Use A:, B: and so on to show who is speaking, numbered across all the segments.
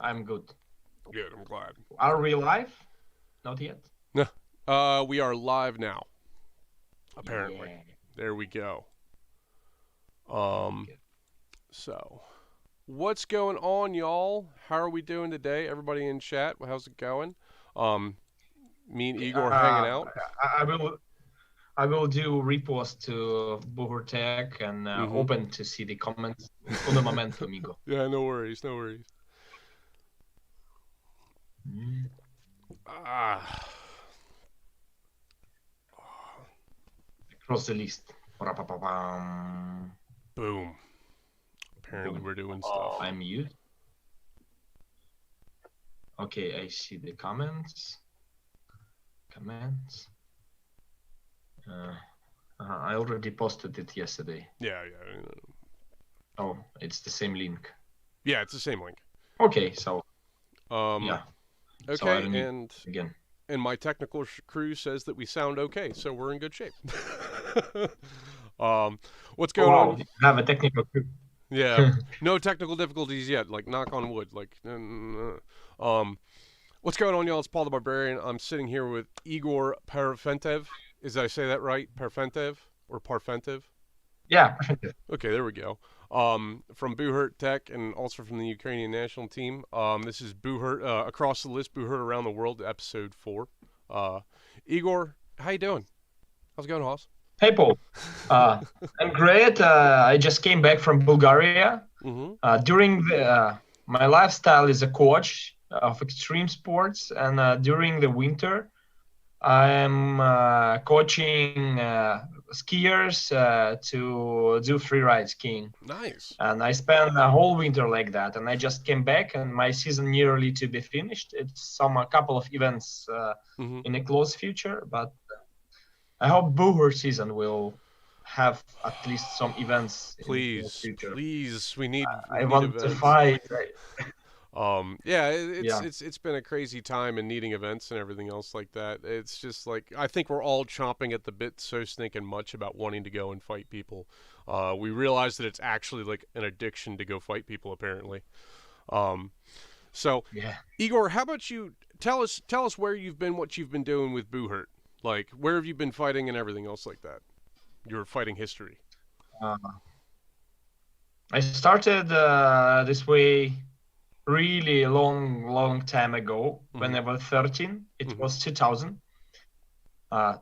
A: I'm good.
B: Good, I'm glad.
A: Are we live? Not yet.
B: No, we are live now. Apparently,
A: Yeah.
B: there we go.
A: Good.
B: So, what's going on, y'all? How are we doing today? Everybody in chat, how's it going? Me and Igor hanging out.
A: I will do repost to Buhurt and
B: Mm-hmm.
A: open to see the comments. Un momento, amigo.
B: Yeah, no worries, no worries. Ah,
A: Across the list. Ba-da-ba-ba-bam.
B: boom. Apparently,
A: Boom.
B: we're doing stuff.
A: I'm mute. Okay, I see the comments. I already posted it yesterday.
B: Yeah.
A: Oh, it's the same link.
B: Yeah, it's the same link.
A: Okay, so
B: Yeah.
A: so I
B: Okay,
A: don't need
B: and
A: again.
B: my technical crew says that we sound okay, so we're in good shape. What's
A: Oh,
B: going
A: wow,
B: on?
A: you have a technical crew.
B: Yeah, no technical difficulties yet. Like, knock on wood. Like, what's going on, y'all? It's Paul the Barbarian. I'm sitting here with Igor Parfentev. Did I say that right? Parfentev or Parfentev?
A: Yeah.
B: Okay, there we go. From Buhurt Tech and also from the Ukrainian national team. This is Buhurt across the list. Buhurt around the world, episode 4. Igor, how you doing? How's it going, Hoss?
A: Hey, Paul. I'm great. I just came back from Bulgaria.
B: Mm-hmm.
A: During my lifestyle is a coach of extreme sports, and during the winter, I'm coaching skiers to do freeride skiing.
B: Nice.
A: And I spent the whole winter like that. And I just came back, and my season nearly to be finished. It's a couple of events
B: Mm-hmm.
A: in the close future, but I hope Buhurt season will have at least some events in the close future.
B: Please, we need
A: I want
B: events.
A: to fight.
B: Yeah,
A: Yeah.
B: it's been a crazy time and needing events and everything else like that. It's just like I think we're all chomping at the bit so stinking much about wanting to go and fight people. We realize that it's actually like an addiction to go fight people apparently. So
A: Yeah.
B: Igor, how about you tell us where you've been, what you've been doing with Buhurt? Like where have you been fighting and everything else like that? Your fighting history.
A: I started this way really long time ago when I was 13. It was 2000.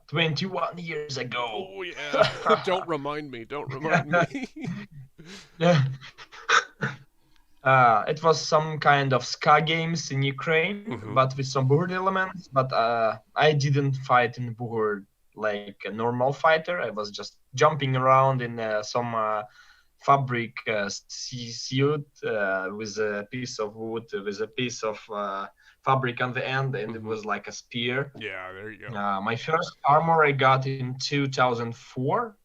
A: 21 years ago.
B: Oh yeah. Don't remind me.
A: Yeah. It was some kind of ska games in Ukraine, but with some Buhurt elements. But I didn't fight in Buhurt like a normal fighter. I was just jumping around in some fabric suit with a piece of wood, with a piece of fabric on the end, and it was like a spear.
B: Yeah, there you go.
A: My first armor I got in 2004.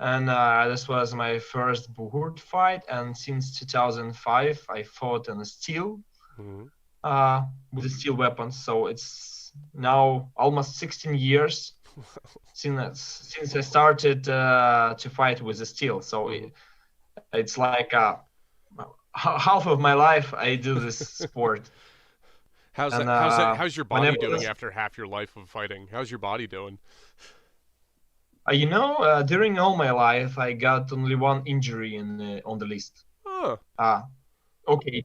A: And this was my first Buhurt fight. And since 2005, I fought on steel with the steel weapons. So it's now almost 16 years since I started to fight with the steel. So it's like half of my life I do this sport.
B: How's your body doing after half your life of fighting? How's your body doing?
A: During all my life, I got only one injury on the list.
B: Huh.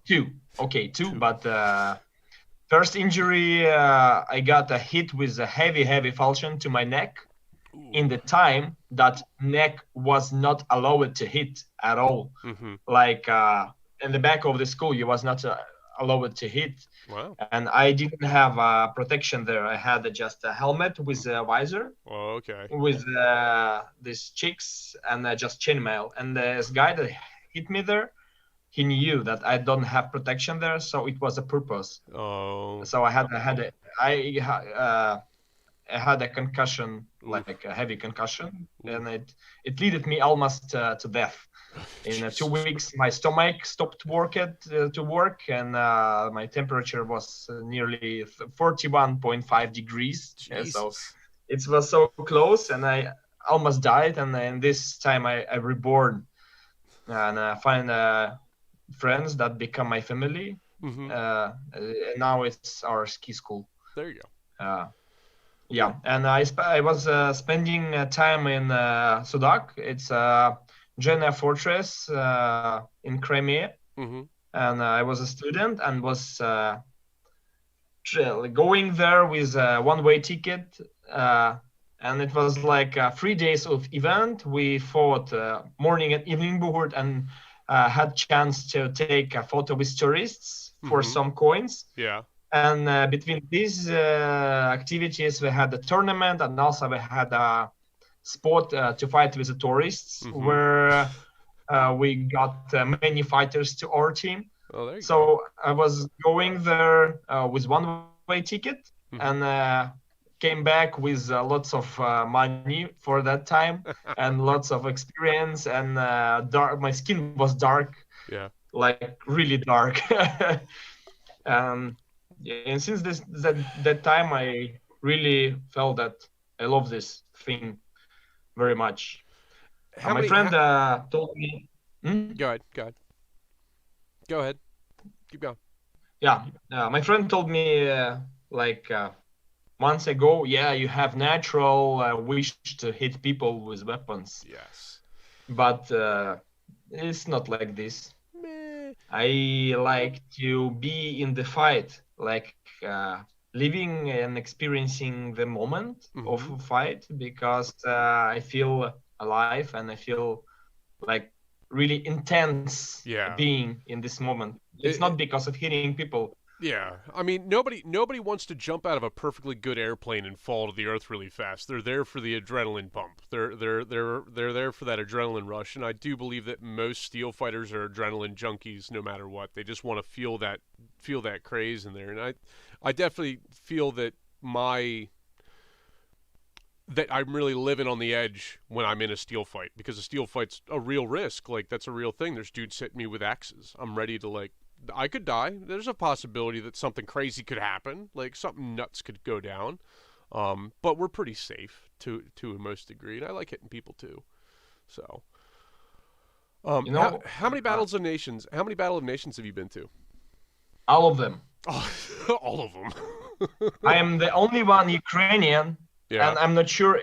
A: Two. But first injury, I got a hit with a heavy falchion to my neck. Ooh. In the time that neck was not allowed to hit at all. Like in the back of the school, you was not allowed to hit.
B: Wow.
A: And I didn't have protection there. I had just a helmet with a visor.
B: Oh, okay.
A: With these chicks and just chainmail. And this guy that hit me there, he knew that I don't have protection there, so it was a purpose.
B: Oh.
A: So I had a concussion, like a heavy concussion, and it led me almost to death. In 2 weeks, my stomach stopped to work, and my temperature was nearly 41.5 degrees. So it was so close, and I almost died. And this time I reborn, and I find friends that become my family.
B: Mm-hmm.
A: Now it's our ski school.
B: There you go.
A: Yeah, and I was spending time in Sudak. It's a Gena fortress in Crimea,
B: Mm-hmm.
A: and I was a student and was going there with a one-way ticket. And it was like 3 days of event. We fought morning and evening Buhurt and had chance to take a photo with tourists for
B: Mm-hmm.
A: some coins.
B: Yeah.
A: And between these activities, we had a tournament, and also we had a spot to fight with the tourists,
B: Mm-hmm.
A: where we got many fighters to our team.
B: Oh, there you go.
A: So I was going there with one-way ticket,
B: Mm-hmm.
A: and came back with lots of money for that time and lots of experience. And dark, my skin was dark,
B: Yeah.
A: like really dark. And since that time, I really felt that I love this thing very much. My friend told me.
B: Go ahead. Go ahead. Go ahead. Keep going.
A: Yeah, my friend told me like months ago. Yeah, you have natural wish to hit people with weapons.
B: Yes.
A: But it's not like this.
B: Meh.
A: I like to be in the fight, like living and experiencing the moment of a fight, because I feel alive and I feel like really intense being in this moment. It's not because of hitting people.
B: Yeah, I mean, nobody wants to jump out of a perfectly good airplane and fall to the earth really fast. They're there for the adrenaline pump. They're there for that adrenaline rush, and I do believe that most steel fighters are adrenaline junkies, no matter what. They just want to feel that craze in there, and I definitely feel that I'm really living on the edge when I'm in a steel fight, because a steel fight's a real risk. Like, that's a real thing. There's dudes hitting me with axes. I'm ready to I could die. There's a possibility that something crazy could happen, like something nuts could go down. But we're pretty safe to a most degree, and I like hitting people too. So, how many battles of nations? How many Battle of Nations have you been to?
A: All of them.
B: All of them.
A: I am the only one Ukrainian, and I'm not sure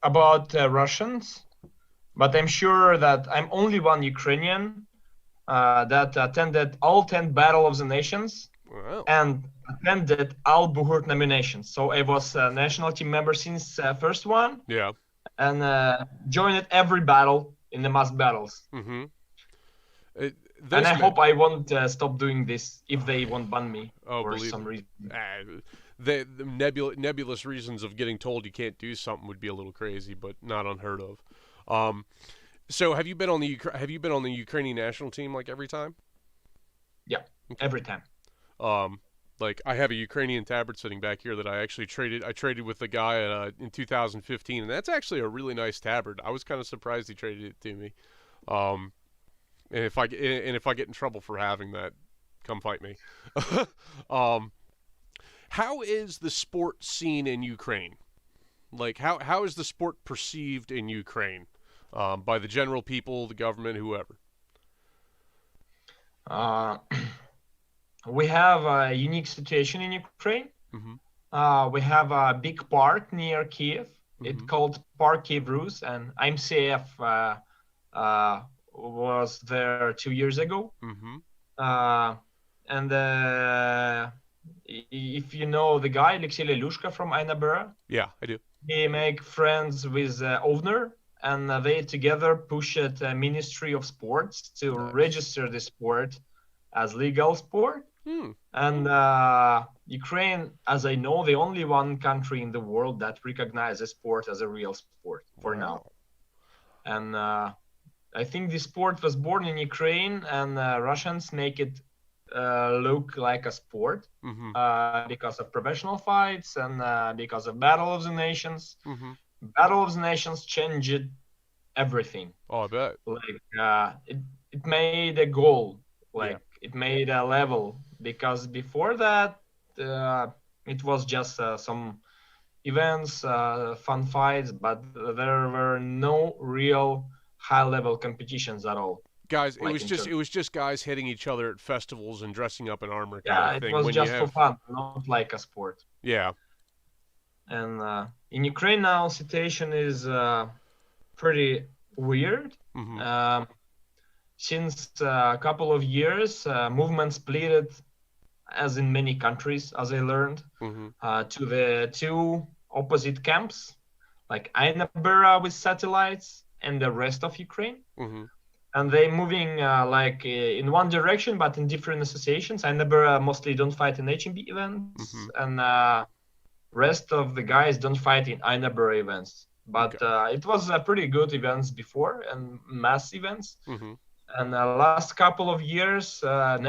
A: about Russians, but I'm sure that I'm only one Ukrainian that attended all 10 Battle of the Nations and attended all Buhurt nominations. So I was a national team member since first one.
B: Yeah.
A: And joined every battle in the mass battles.
B: Mm-hmm.
A: And I hope I won't stop doing this if they won't ban me for some reason.
B: The nebulous reasons of getting told you can't do something would be a little crazy, but not unheard of. So have you been on the Ukrainian national team like every time?
A: Yeah, every time.
B: Like, I have a Ukrainian tabard sitting back here that I actually traded. I traded with the guy in 2015, and that's actually a really nice tabard. I was kind of surprised he traded it to me. And if I get in trouble for having that, come fight me. How is the sport seen in Ukraine? Like, how is the sport perceived in Ukraine? By the general people, the government, whoever?
A: We have a unique situation in Ukraine.
B: Mm-hmm.
A: We have a big park near Kiev. Mm-hmm. It's called Park Kiev Rus, and IMCF was there 2 years ago.
B: Mm-hmm.
A: And if you know the guy, Alexei Lelushka from Aina Bera.
B: Yeah, I do.
A: He make friends with owner, and they together pushed Ministry of Sports to register the sport as legal sport. And Ukraine, as I know, the only one country in the world that recognizes sport as a real sport for now. And I think the sport was born in Ukraine, and Russians make it look like a sport because of professional fights and because of Battle of the Nations.
B: Mm-hmm.
A: Battle of the Nations changed everything.
B: Oh, I bet.
A: Like it made a goal, like it made a level, because before that it was just some events, fun fights, but there were no real high-level competitions at all.
B: guys,
A: like in
B: it
A: Turkey.
B: was just guys hitting each other at festivals and dressing up in armor kind
A: Yeah,
B: of
A: it
B: thing.
A: was
B: When you
A: just for
B: have,
A: fun, not like a sport.
B: yeah,
A: And in Ukraine now, situation is pretty weird.
B: mm-hmm,
A: Um, since a couple of years, movement split, as in many countries, as I learned,
B: mm-hmm,
A: to the two opposite camps, like Ainabera with satellites and the rest of Ukraine.
B: mm-hmm,
A: And they moving in one direction, but in different associations. Ainabera mostly don't fight in HMB events,
B: mm-hmm.
A: and rest of the guys don't fight in Ainabera events.
B: Okay,
A: But it was pretty good events before and mass events.
B: mm-hmm,
A: And last couple of years,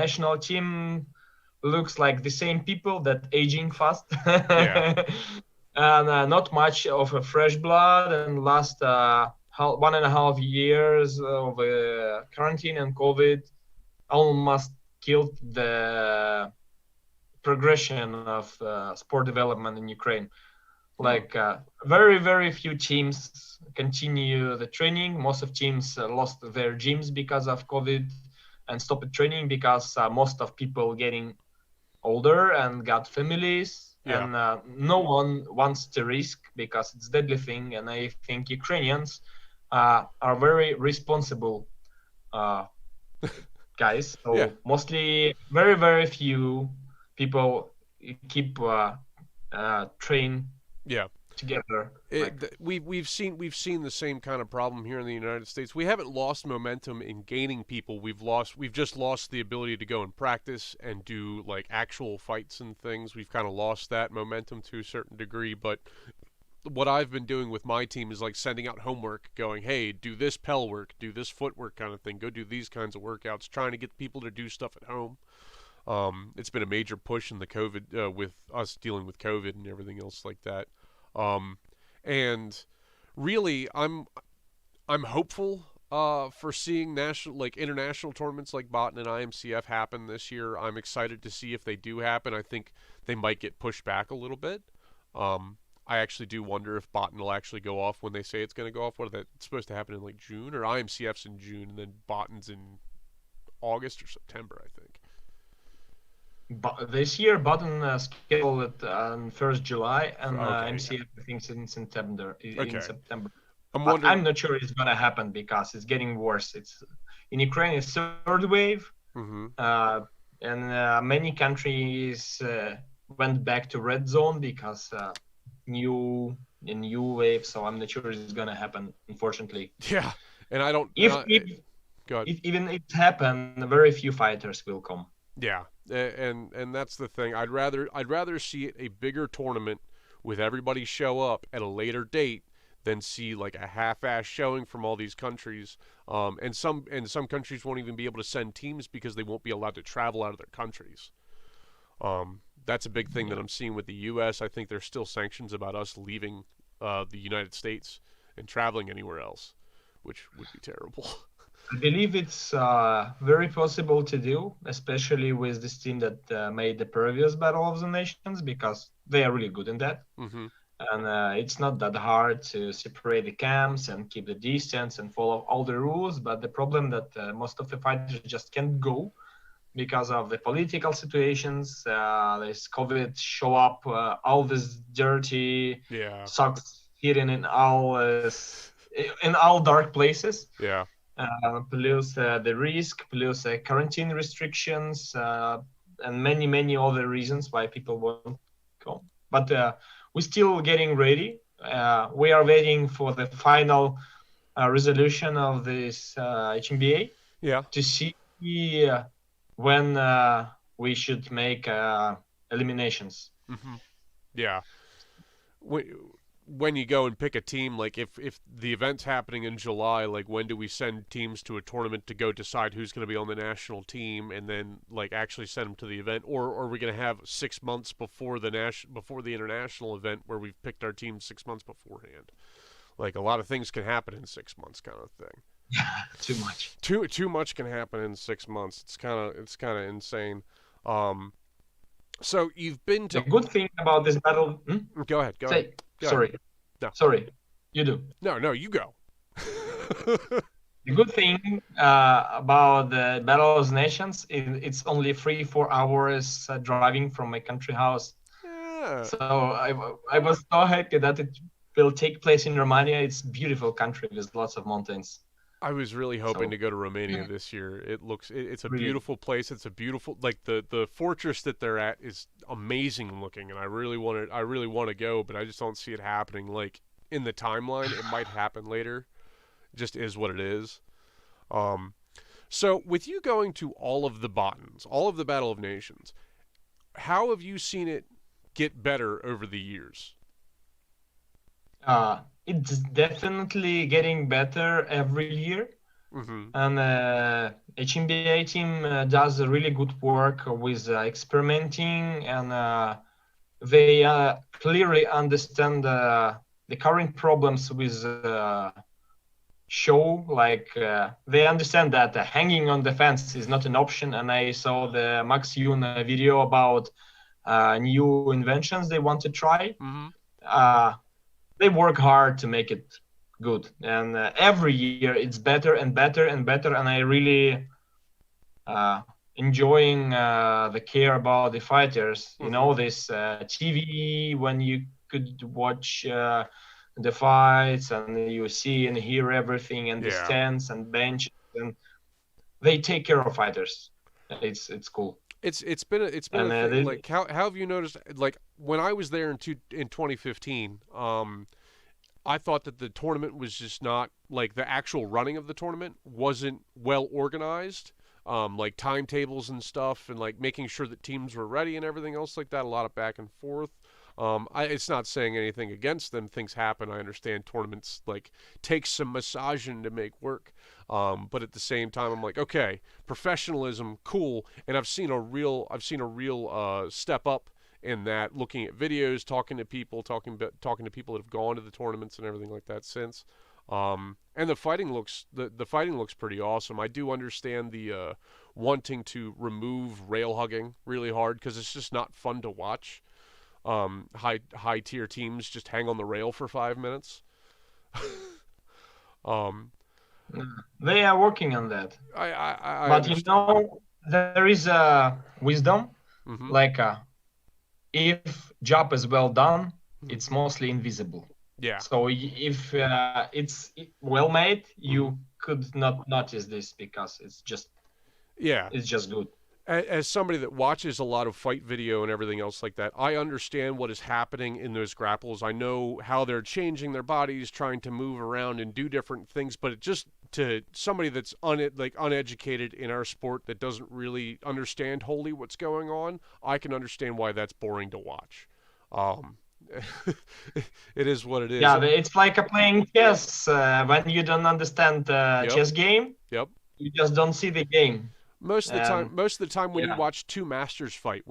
A: national team looks like the same people that aging fast.
B: yeah,
A: And not much of a fresh blood. And last 1.5 years of quarantine and COVID almost killed the progression of sport development in Ukraine.
B: mm,
A: Like very few teams continue the training. Most of teams lost their gyms because of COVID and stopped training because most of people getting older and got families,
B: yeah,
A: and no one wants to risk because it's deadly thing. And I think Ukrainians are very responsible uh, guys.
B: yeah.
A: So mostly very few people keep train
B: Yeah.
A: together. Like
B: We've seen the same kind of problem here in the United States. We haven't lost momentum in gaining people. We've just lost the ability to go and practice and do like actual fights and things. We've kind of lost that momentum to a certain degree, but what I've been doing with my team is like sending out homework, going, "Hey, do this pel work, do this footwork kind of thing, go do these kinds of workouts," trying to get people to do stuff at home. It's been a major push in the COVID with us dealing with COVID and everything else like that. Um, and really, I'm hopeful for seeing national like international tournaments like Botan and IMCF happen this year. I'm excited to see if they do happen. I think they might get pushed back a little bit. Um, I actually do wonder if Botan will actually go off when they say it's going to go off. What are that? It's supposed to happen in like June, or IMCF's in June, and then Botan's in August or September, I think.
A: but this year, Button scheduled it on 1st July, and
B: Okay, yeah.
A: MCF I think in September. In
B: Okay.
A: September,
B: I'm
A: but
B: wondering.
A: I'm not sure it's gonna happen because it's getting worse. It's in Ukraine, it's third wave,
B: Mm-hmm.
A: uh, and many countries went back to red zone because new a new wave. So I'm not sure it's gonna happen. Unfortunately,
B: Yeah, and I don't.
A: if if,
B: Go ahead.
A: if even it happen, very few fighters will come.
B: Yeah, and that's the thing. I'd rather see a bigger tournament with everybody show up at a later date than see like a half-ass showing from all these countries. And some countries won't even be able to send teams because they won't be allowed to travel out of their countries. That's a big thing that I'm seeing with the U.S. I think there's still sanctions about us leaving the United States and traveling anywhere else, which would be terrible.
A: I believe it's very possible to do, especially with this team that made the previous Battle of the Nations, because they are really good in that.
B: Mm-hmm.
A: And it's not that hard to separate the camps and keep the distance and follow all the rules. But the problem that most of the fighters just can't go because of the political situations. This COVID show up, all this dirty
B: Yeah.
A: socks hidden in all dark places.
B: Yeah.
A: Plus the risk, plus quarantine restrictions, and many other reasons why people won't come. But we're still getting ready. We are waiting for the final resolution of this HMBA
B: Yeah.
A: to see when we should make eliminations.
B: Mm-hmm. Yeah. When you go and pick a team, like if the event's happening in July, like when do we send teams to a tournament to go decide who's going to be on the national team, and then like actually send them to the event, or are we going to have 6 months before the international event where we've picked our team 6 months beforehand? Like a lot of things can happen in 6 months, kind of thing.
A: Too much.
B: Too much can happen in 6 months. It's kind of insane. Um, so you've been
A: The
B: to.
A: good thing about this battle.
B: Go ahead. Go ahead.
A: Say,
B: Go ahead.
A: sorry,
B: No.
A: sorry, you do.
B: No, you go.
A: The good thing about the Battle of the Nations is it's only 3-4 hours driving from my country house.
B: Yeah.
A: So I was so happy that it will take place in Romania. It's a beautiful country with lots of mountains.
B: I was really hoping to
A: So
B: go to Romania this year. It's a
A: really,
B: beautiful place. It's a beautiful, like, the fortress that they're at is amazing looking, and I really want to go, but I just don't see it happening. Like, in the timeline, it might happen later. It just is what it is. Um, so with you going to all of the Bottons, all of the Battle of Nations, how have you seen it get better over the years?
A: it's definitely getting better every year.
B: Mm-hmm.
A: And HMBA team does a really good work with experimenting, and they clearly understand the current problems with show. Like they understand that hanging on the fence is not an option. And I saw the Max Yoon video about new inventions they want to try.
B: Mm-hmm.
A: Uh, they work hard to make it good, and every year it's better and better and better. And I really uh, enjoying the care about the fighters. You
B: Mm-hmm.
A: know, this TV when you could watch the fights and you see and hear everything, and the
B: Yeah.
A: stands and benches, and they take care of fighters. It's cool.
B: It's been a
A: And
B: thing.
A: they
B: Like, how have you noticed? Like, when I was there in 2015, I thought that the tournament was just not, like, the actual running of the tournament wasn't well organized. Like timetables and stuff, and like making sure that teams were ready and everything else like that. A lot of back and forth. It's not saying anything against them. Things happen. I understand tournaments like take some massaging to make work. But at the same time, I'm like, okay, professionalism, cool. And I've seen a real step up in that. Looking at videos, talking to people that have gone to the tournaments and everything like that since. And the fighting looks pretty awesome. I do understand the wanting to remove rail hugging really hard because it's just not fun to watch. High tier teams just hang on the rail for 5 minutes. um,
A: they are working on that.
B: I
A: But you
B: understand.
A: know, there is a wisdom.
B: Mm-hmm.
A: Like if job is well done,
B: Mm-hmm.
A: it's mostly invisible.
B: Yeah.
A: So if it's well made,
B: Mm-hmm.
A: you could not notice this because
B: Yeah.
A: it's just good.
B: As somebody that watches a lot of fight video and everything else like that, I understand what is happening in those grapples. I know how they're changing their bodies, trying to move around and do different things. But it just to somebody that's uneducated in our sport that doesn't really understand wholly what's going on, I can understand why that's boring to watch. Um, it is what it is.
A: Yeah, it's like a playing chess. When you don't understand the
B: Yep.
A: chess game,
B: Yep.
A: you just don't see the game. And
B: Most of the time when you
A: yeah,
B: watch two masters fight,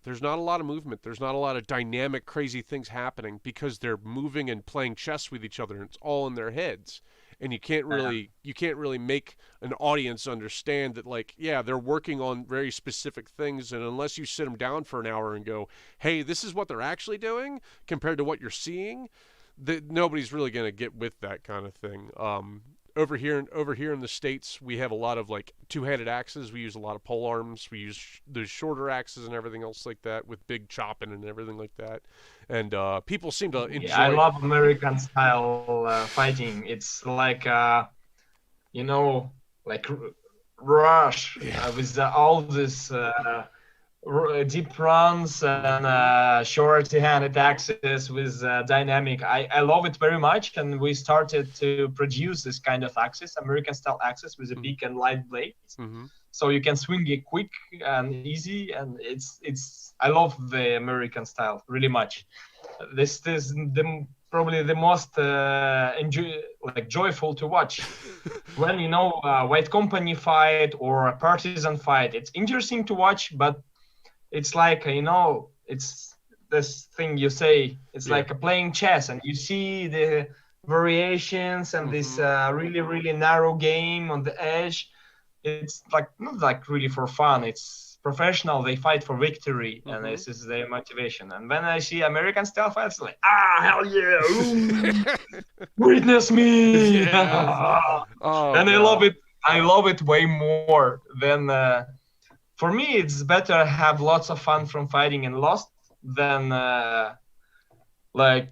B: there's not a lot of movement. There's not a lot of dynamic, crazy things happening because they're moving and playing chess with each other, and it's all in their heads. And you can't really make an audience understand that, like, yeah, they're working on very specific things, and unless you sit them down for an hour and go, hey, this is what they're actually doing compared to what you're seeing, that nobody's really going to get with that kind of thing. Over here in the states, we have a lot of like two-handed axes. We use a lot of pole arms. We use those shorter axes and everything else like that with big chopping and everything like that. And people seem to
A: yeah, I
B: enjoy.
A: love American style fighting. It's like you know, like rush
B: Yeah.
A: with all this deep runs and
B: Mm-hmm.
A: short-handed axes with dynamic. I love it very much, and we started to produce this kind of axis, American style axis with a
B: Mm-hmm.
A: big and light blades,
B: Mm-hmm.
A: so you can swing it quick and easy. And it's I love the American style really much. This is the probably the most joyful to watch when you know white company fight or a partisan fight. It's interesting to watch, but it's like you know, it's this thing you say, it's
B: Yeah.
A: like a playing chess, and you see the variations and this
B: Mm-hmm.
A: really narrow game on the edge. It's like not like really for fun. It's professional, they fight for victory, and this is their motivation. And when I see American style fights, like, hell yeah, ooh, witness me.
B: Yeah. Oh,
A: And
B: God.
A: I love it way more than for me. It's better have lots of fun from fighting and lost than like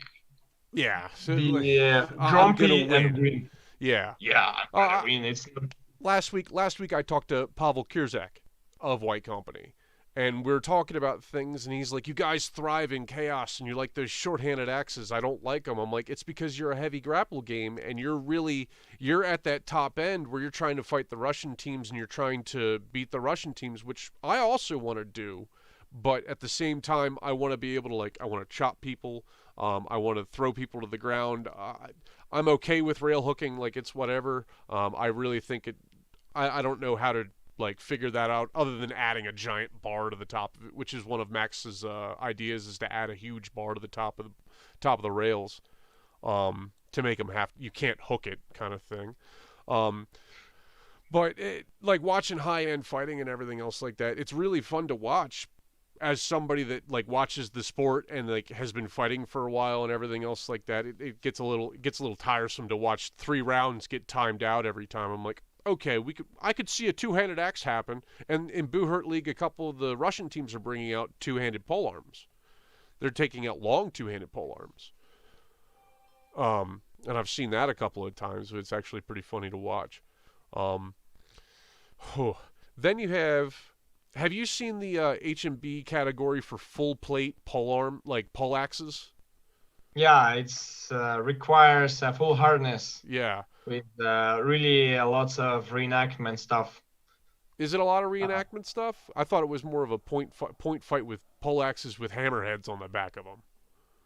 B: Yeah. So, like,
A: be
B: I'm gonna
A: grumpy and
B: win.
A: win.
B: Yeah.
A: Yeah, I'm
B: Uh,
A: gonna win. It's
B: last week I talked to Pavel Kirzak of White Company, and we are talking about things, and he's like, "You guys thrive in chaos, and you like those short-handed axes. I don't like them." I'm like, "It's because you're a heavy grapple game, and you're at that top end where you're trying to fight the Russian teams, and you're trying to beat the Russian teams, which I also want to do." But at the same time, I want to be able to I want to chop people. I want to throw people to the ground. I'm okay with rail hooking, like it's whatever. I really think it. I don't know how to figure that out other than adding a giant bar to the top of it, which is one of Max's ideas, is to add a huge bar to the top of the rails, to make them you can't hook it kind of thing. But like watching high end fighting and everything else like that, it's really fun to watch as somebody that watches the sport and has been fighting for a while and everything else like that. It gets a little tiresome to watch 3 rounds get timed out every time. I'm like, okay, I could see a two-handed axe happen. And in Buhurt League, a couple of the Russian teams are bringing out two-handed pole arms. They're taking out long two-handed pole arms. And I've seen that a couple of times, but it's actually pretty funny to watch. Then you have you seen the H&B category for full plate pole axes?
A: Yeah, it's requires a full harness.
B: Yeah.
A: With really lots of reenactment stuff.
B: Is it a lot of reenactment stuff? I thought it was more of a point fight with pole axes with hammerheads on the back of them.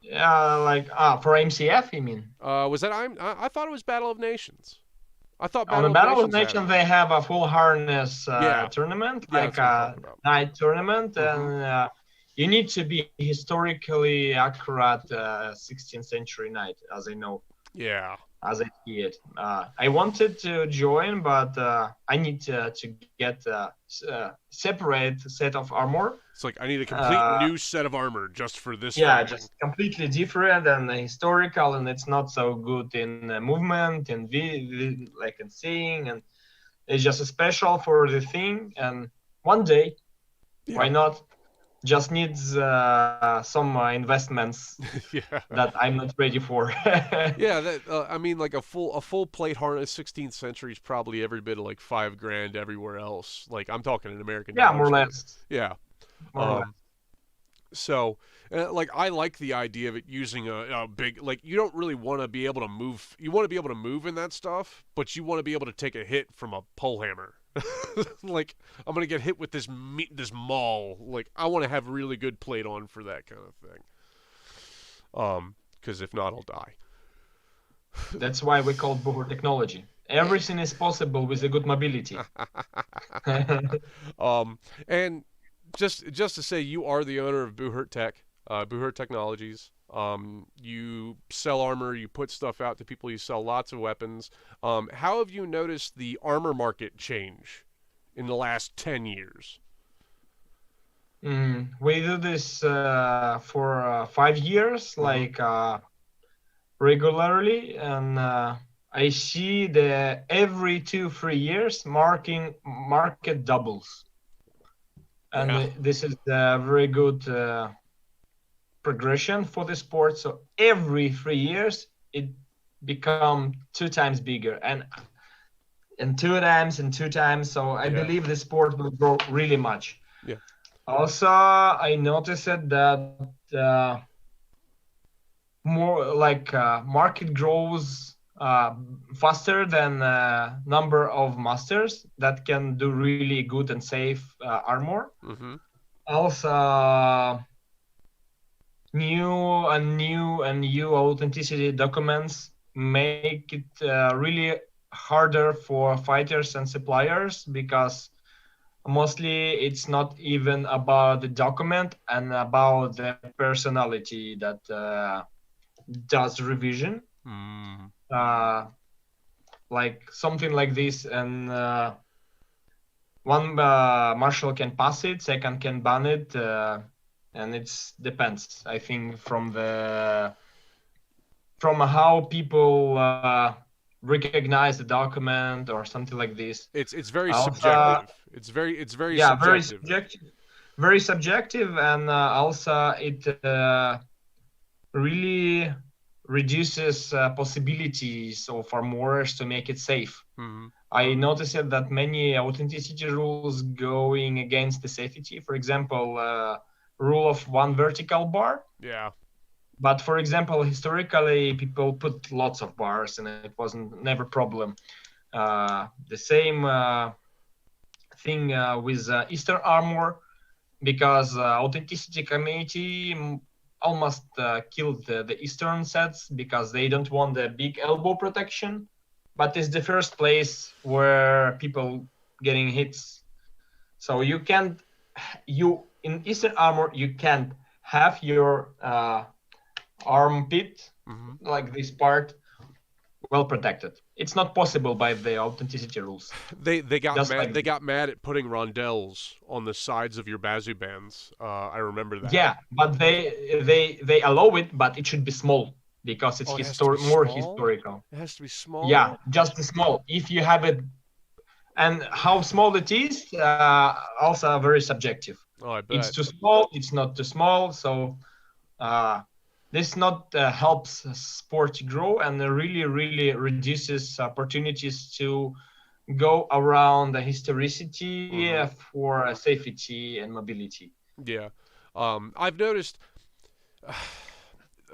A: Yeah, for MCF, you mean?
B: Was that I thought it was Battle of Nations. I thought
A: On the
B: Battle
A: Battle of Nations, they have a full harness tournament, like a night tournament, and you need to be historically accurate 16th century knight, as I know.
B: Yeah.
A: As I see it. I wanted to join, but I need to get a separate set of armor.
B: It's like I need a complete new set of armor just for this.
A: Yeah,
B: fighting.
A: Just completely different and historical, and it's not so good in movement and in seeing, and it's just a special for the thing. And one day, why not? Just needs some investments that I'm not ready for.
B: Yeah, I mean, like a full plate harness, 16th century is probably every bit of $5,000 everywhere else. Like I'm talking in American dollars.
A: Yeah, more or less.
B: Yeah. So, I like the idea of it using a big, you don't really want to be able to move. You want to be able to move in that stuff, but you want to be able to take a hit from a pole hammer. I'm gonna get hit with this maul. I want to have really good plate on for that kind of thing. Because if not, I'll die.
A: That's why we call Buhurt technology. Everything is possible with a good mobility.
B: And just to say, you are the owner of Buhurt Buhurt Technologies. You sell armor, you put stuff out to people, you sell lots of weapons. How have you noticed the armor market change in the last 10 years?
A: We do this for 5 years, regularly, and I see that every 2-3 years market doubles, and this is a very good progression for the sport. So every 3 years it become 2 times bigger, and 2 times and 2 times. So I believe the sport will grow really much.
B: Yeah.
A: Also, I noticed that more market grows faster than number of masters that can do really good and safe armor.
B: Mm-hmm.
A: Also, new authenticity documents make it really harder for fighters and suppliers, because mostly it's not even about the document and about the personality that does revision. Like something like this, and one marshal can pass it, second can ban it, and it depends. I think from how people recognize the document or something like this.
B: It's very
A: Also,
B: subjective. It's very
A: yeah,
B: subjective.
A: very subjective, and also it really reduces possibilities of armorers to make it safe.
B: Mm-hmm.
A: I noticed that many authenticity rules going against the safety. For example, rule of one vertical bar.
B: Yeah.
A: But for example, historically, people put lots of bars, and it wasn't never problem. The same thing with Eastern armor, because authenticity community almost killed the Eastern sets because they don't want the big elbow protection. But it's the first place where people getting hits. So you can't, in Eastern armor, you can't have your armpit, like this part, well protected. It's not possible by the authenticity rules.
B: They got
A: Just
B: mad.
A: like
B: They got mad at putting rondelles on the sides of your bazu bands. I remember that.
A: yeah, but they allow it, but it should be small because it's
B: Oh, it has to be
A: more
B: small.
A: historical.
B: It has to be small.
A: Yeah, just small. If you have it, and how small it is, also very subjective.
B: Oh, I bet.
A: It's too small. It's not too small. So this not helps sport to grow, and really reduces opportunities to go around the historicity for safety and mobility.
B: Yeah. I've noticed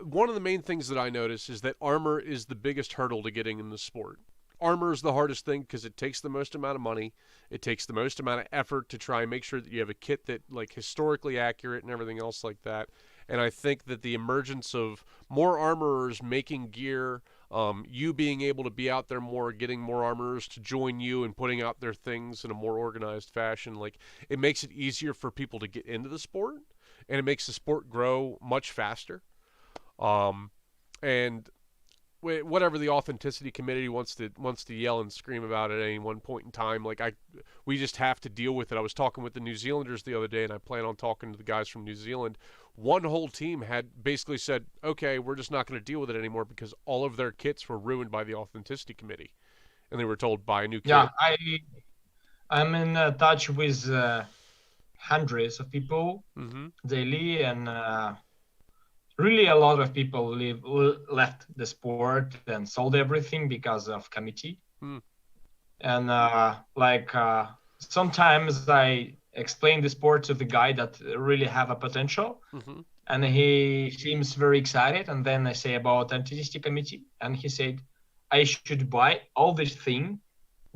B: one of the main things that I notice is that armor is the biggest hurdle to getting in the sport. Armor is the hardest thing because it takes the most amount of money. It takes the most amount of effort to try and make sure that you have a kit that like historically accurate and everything else like that. And I think that the emergence of more armorers making gear, you being able to be out there more, getting more armorers to join you and putting out their things in a more organized fashion, like it makes it easier for people to get into the sport, and it makes the sport grow much faster. And whatever the authenticity committee wants to yell and scream about at any one point in time, like we just have to deal with it. I was talking with the New Zealanders the other day, and I plan on talking to the guys from New Zealand. One whole team had basically said, okay, we're just not going to deal with it anymore because all of their kits were ruined by the authenticity committee, and they were told buy a new kit.
A: Yeah, I'm in touch with hundreds of people daily, and really a lot of people left the sport and sold everything because of committee. And sometimes I explain the sport to the guy that really have a potential, and he seems very excited. And then I say about authenticity committee, and he said I should buy all this thing,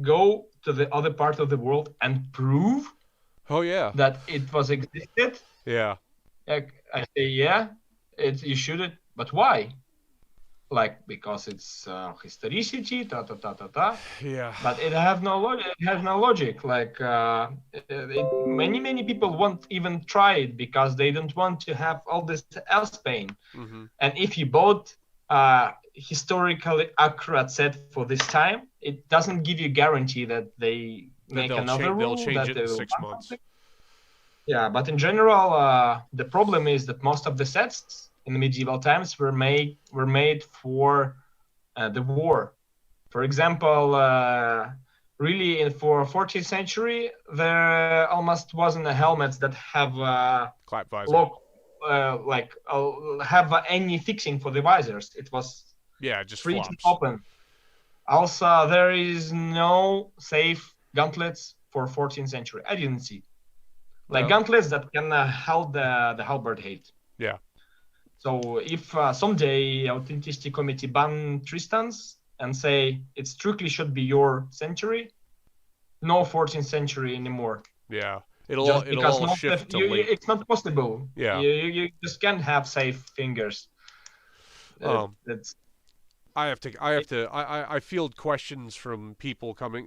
A: go to the other part of the world and prove that it was existed.
B: Yeah.
A: I say yeah, you shouldn't, but why? Like because it's historicity,
B: Yeah.
A: But it have no logic. It has no logic. Like many people won't even try it because they don't want to have all this else pain. And if you bought historically accurate set for this time, it doesn't give you guarantee that they make another rule.
B: They'll change it in 6 months.
A: Yeah, but in general, the problem is that most of the sets in the medieval times were made for the war. For example, really for 14th century, there almost wasn't a helmets that have
B: clap visor.
A: Have any fixing for the visors. It was
B: just
A: free
B: flops.
A: to open. Also, there is no safe gauntlets for 14th century. I didn't see. Gauntlets that can hold the halberd height.
B: Yeah.
A: So if someday authenticity committee ban Tristans and say it strictly should be your century, no 14th century anymore.
B: Yeah. It'll all shift to late.
A: It's not possible.
B: Yeah.
A: You just can't have safe fingers.
B: I field questions from people coming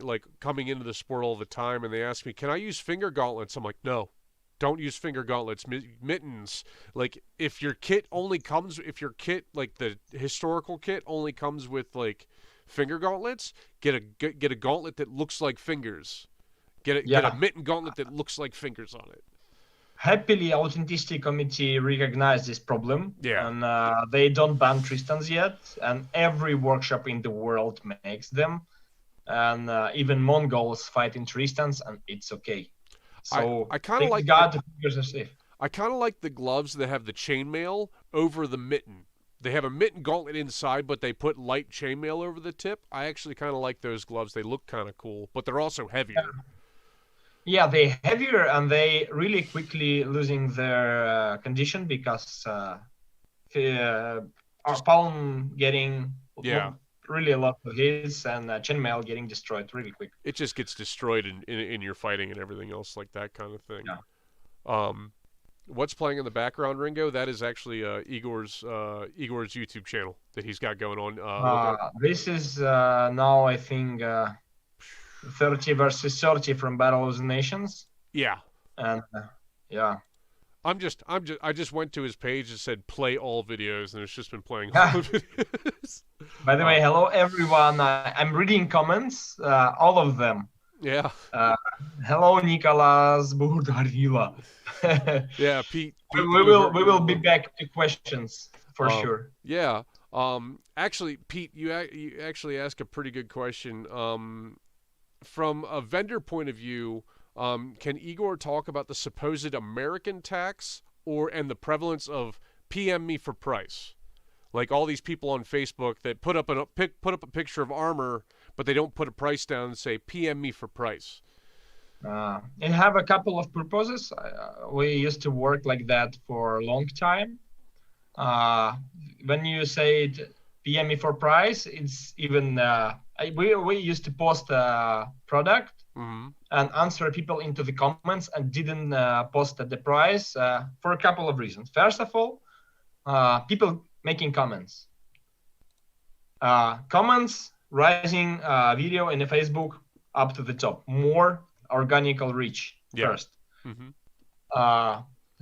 B: into the sport all the time, and they ask me, "Can I use finger gauntlets?" I'm like, "No, don't use finger gauntlets. Mittens. Like if your kit, like the historical kit, only comes with like finger gauntlets, get a gauntlet that looks like fingers. Get a mitten gauntlet that looks like fingers on it.
A: Happily, Authenticity Committee recognized this problem, and they don't ban Tristans yet, and every workshop in the world makes them, and even Mongols fight in Tristans, and it's okay. So
B: I kind of like
A: the fingers are safe.
B: I kind of like the gloves that have the chainmail over the mitten. They have a mitten gauntlet inside, but they put light chainmail over the tip. I actually kind of like those gloves. They look kind of cool, but they're also heavier.
A: Yeah, they're heavier and they really quickly losing their condition because our palm getting really a lot of hits and chainmail getting destroyed really quick.
B: It just gets destroyed in your fighting and everything else like that kind of thing. Yeah. What's playing in the background, Ringo? That is actually Igor's YouTube channel that he's got going on.
A: This is now I think 30 versus 30 from Battle of the Nations.
B: Yeah.
A: And yeah.
B: I just went to his page and said play all videos, and it's just been playing all the videos.
A: By the way, hello everyone. I'm reading comments, all of them.
B: Yeah.
A: Hello, Nicolas, Buhurt.
B: Yeah, Pete.
A: We will be back to questions for sure.
B: Yeah. Actually, Pete, you actually asked a pretty good question. From a vendor point of view, can Igor talk about the supposed American tax and the prevalence of PM me for price? Like all these people on Facebook that put up a picture of armor, but they don't put a price down and say PM me for price.
A: It have a couple of purposes. We used to work like that for a long time. When you say it, PM me for price, it's even we used to post a product and answer people into the comments and didn't post at the price for a couple of reasons. First of all, people making comments. Comments rising video in the Facebook up to the top. More organic reach first.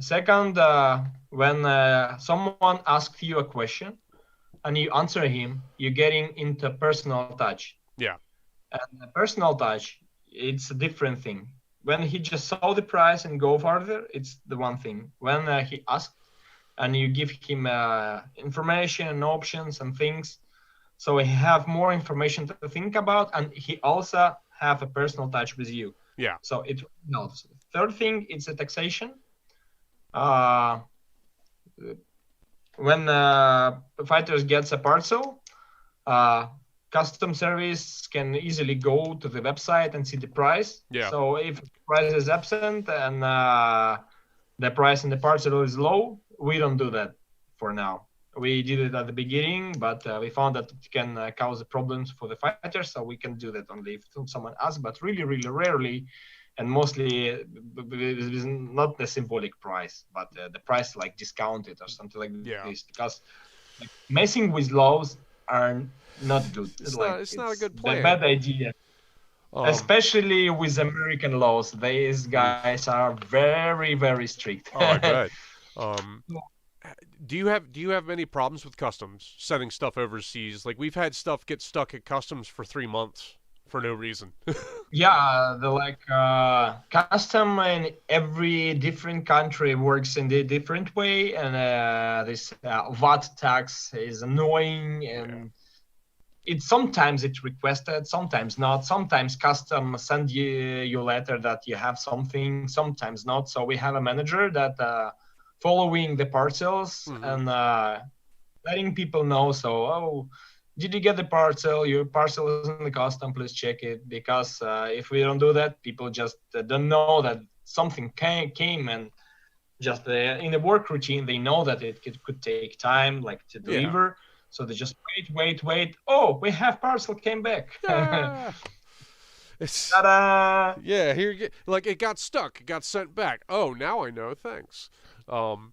A: Second, when someone asks you a question and you answer him, you're getting into personal touch.
B: Yeah.
A: And the personal touch, it's a different thing. When he just saw the price and go further, it's the one thing. When he asked and you give him information and options and things, so he have more information to think about, and he also have a personal touch with you.
B: Yeah.
A: So it helps. Third thing, it's a taxation. When fighters gets a parcel, custom service can easily go to the website and see the price.
B: Yeah.
A: So if the price is absent and the price in the parcel is low, we don't do that for now. We did it at the beginning, but we found that it can cause problems for the fighters, so we can do that only if someone asks, but really, really rarely, and mostly it's not the symbolic price, but the price like discounted or something like this, because like, messing with laws are not good.
B: It's not a good plan.
A: A bad idea. Especially with American laws, these guys are very, very strict.
B: Oh, I bet. Do you have any problems with customs sending stuff overseas? Like we've had stuff get stuck at customs for 3 months for no reason.
A: Yeah, the custom in every different country works in a different way, and this VAT tax is annoying, and sometimes it's requested, sometimes not. Sometimes custom send you a letter that you have something, sometimes not. So we have a manager that following the parcels and letting people know. So, did you get the parcel? Your parcel is in the custom, please check it. Because if we don't do that, people just don't know that something came, and just in the work routine, they know that it could take time, like to deliver. Yeah. So they just wait. Oh, we have parcel came back.
B: Yeah.
A: Ta-da!
B: Yeah, here you get, like it got stuck, it got sent back. Oh, now I know. Thanks. Well,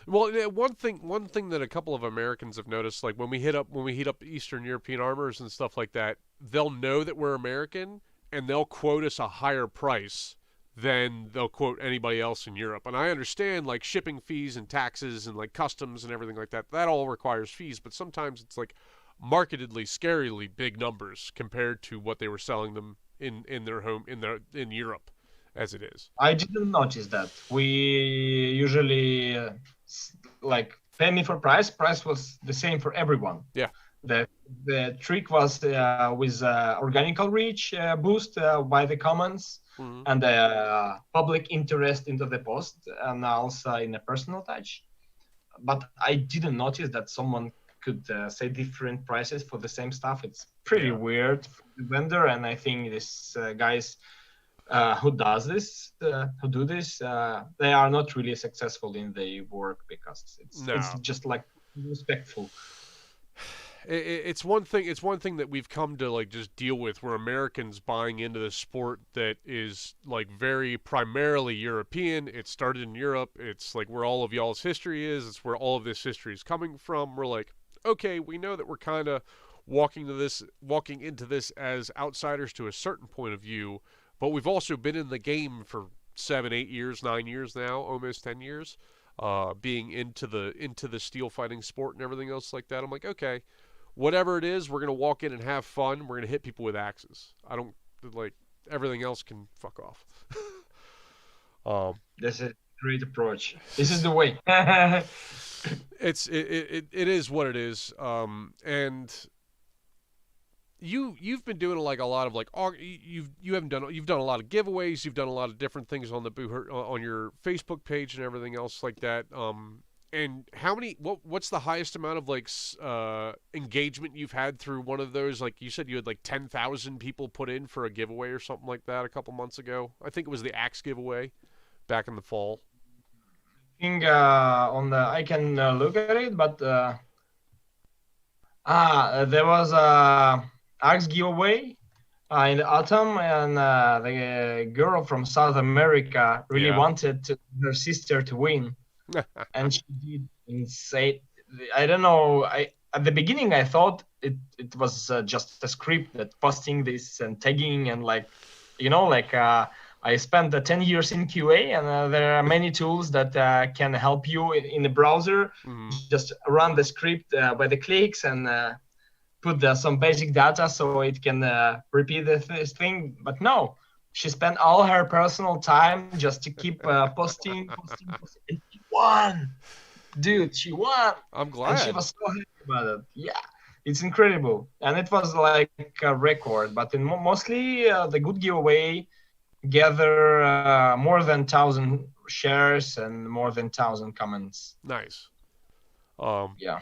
B: one thing that a couple of Americans have noticed, like when we hit up Eastern European armors and stuff like that, they'll know that we're American and they'll quote us a higher price than they'll quote anybody else in Europe. And I understand like shipping fees and taxes and like customs and everything like that. That all requires fees, but sometimes it's like markedly, scarily big numbers compared to what they were selling them in their home in Europe as it is.
A: I didn't notice that. We usually like pay me for price. Price was the same for everyone.
B: Yeah.
A: The trick was with organical reach boost by the comments
B: Mm-hmm.
A: and public interest into the post, and also in a personal touch. But I didn't notice that someone could say different prices for the same stuff. It's pretty
B: Yeah.
A: weird for the vendor, and I think this guys who do this, they are not really successful in their work because it's
B: No.
A: just like respectful.
B: It's one thing. It's one thing that we've come to like just deal with. Where Americans buying into this sport that is like very primarily European. It started in Europe. It's like where all of y'all's history is. It's where all of this history is coming from. We're like, okay, we know that we're kind of walking into this as outsiders to a certain point of view, but we've also been in the game for 7, 8 years, 9 years now, almost 10 years, being into the steel fighting sport and everything else like that. I'm like, okay, whatever it is, we're gonna walk in and have fun. We're gonna hit people with axes. I don't like everything else can fuck off.
A: That's a great approach. This is the way.
B: It is what it is. And you've been doing like a lot of like you've done a lot of giveaways. You've done a lot of different things on the Buhurt on your Facebook page and everything else like that. And what's the highest amount of like engagement you've had through one of those? Like you said, you had like 10,000 people put in for a giveaway or something like that a couple months ago. I think it was the axe giveaway back in the fall.
A: I think I can look at it, but there was a axe giveaway in the autumn, and the girl from South America really wanted her sister to win. And she did insane. I don't know. At the beginning I thought it was just a script that posting this and tagging and like, I spent 10 years in QA, and there are many tools that can help you in the browser.
B: Mm-hmm.
A: Just run the script by the clicks and put some basic data so it can repeat this thing. But no, she spent all her personal time just to keep posting. And she won, dude. She won.
B: I'm glad.
A: And she was so happy about it. Yeah, it's incredible, and it was like a record. But mostly the good giveaway gather more than 1,000 shares and more than 1,000 comments.
B: Nice.
A: Yeah.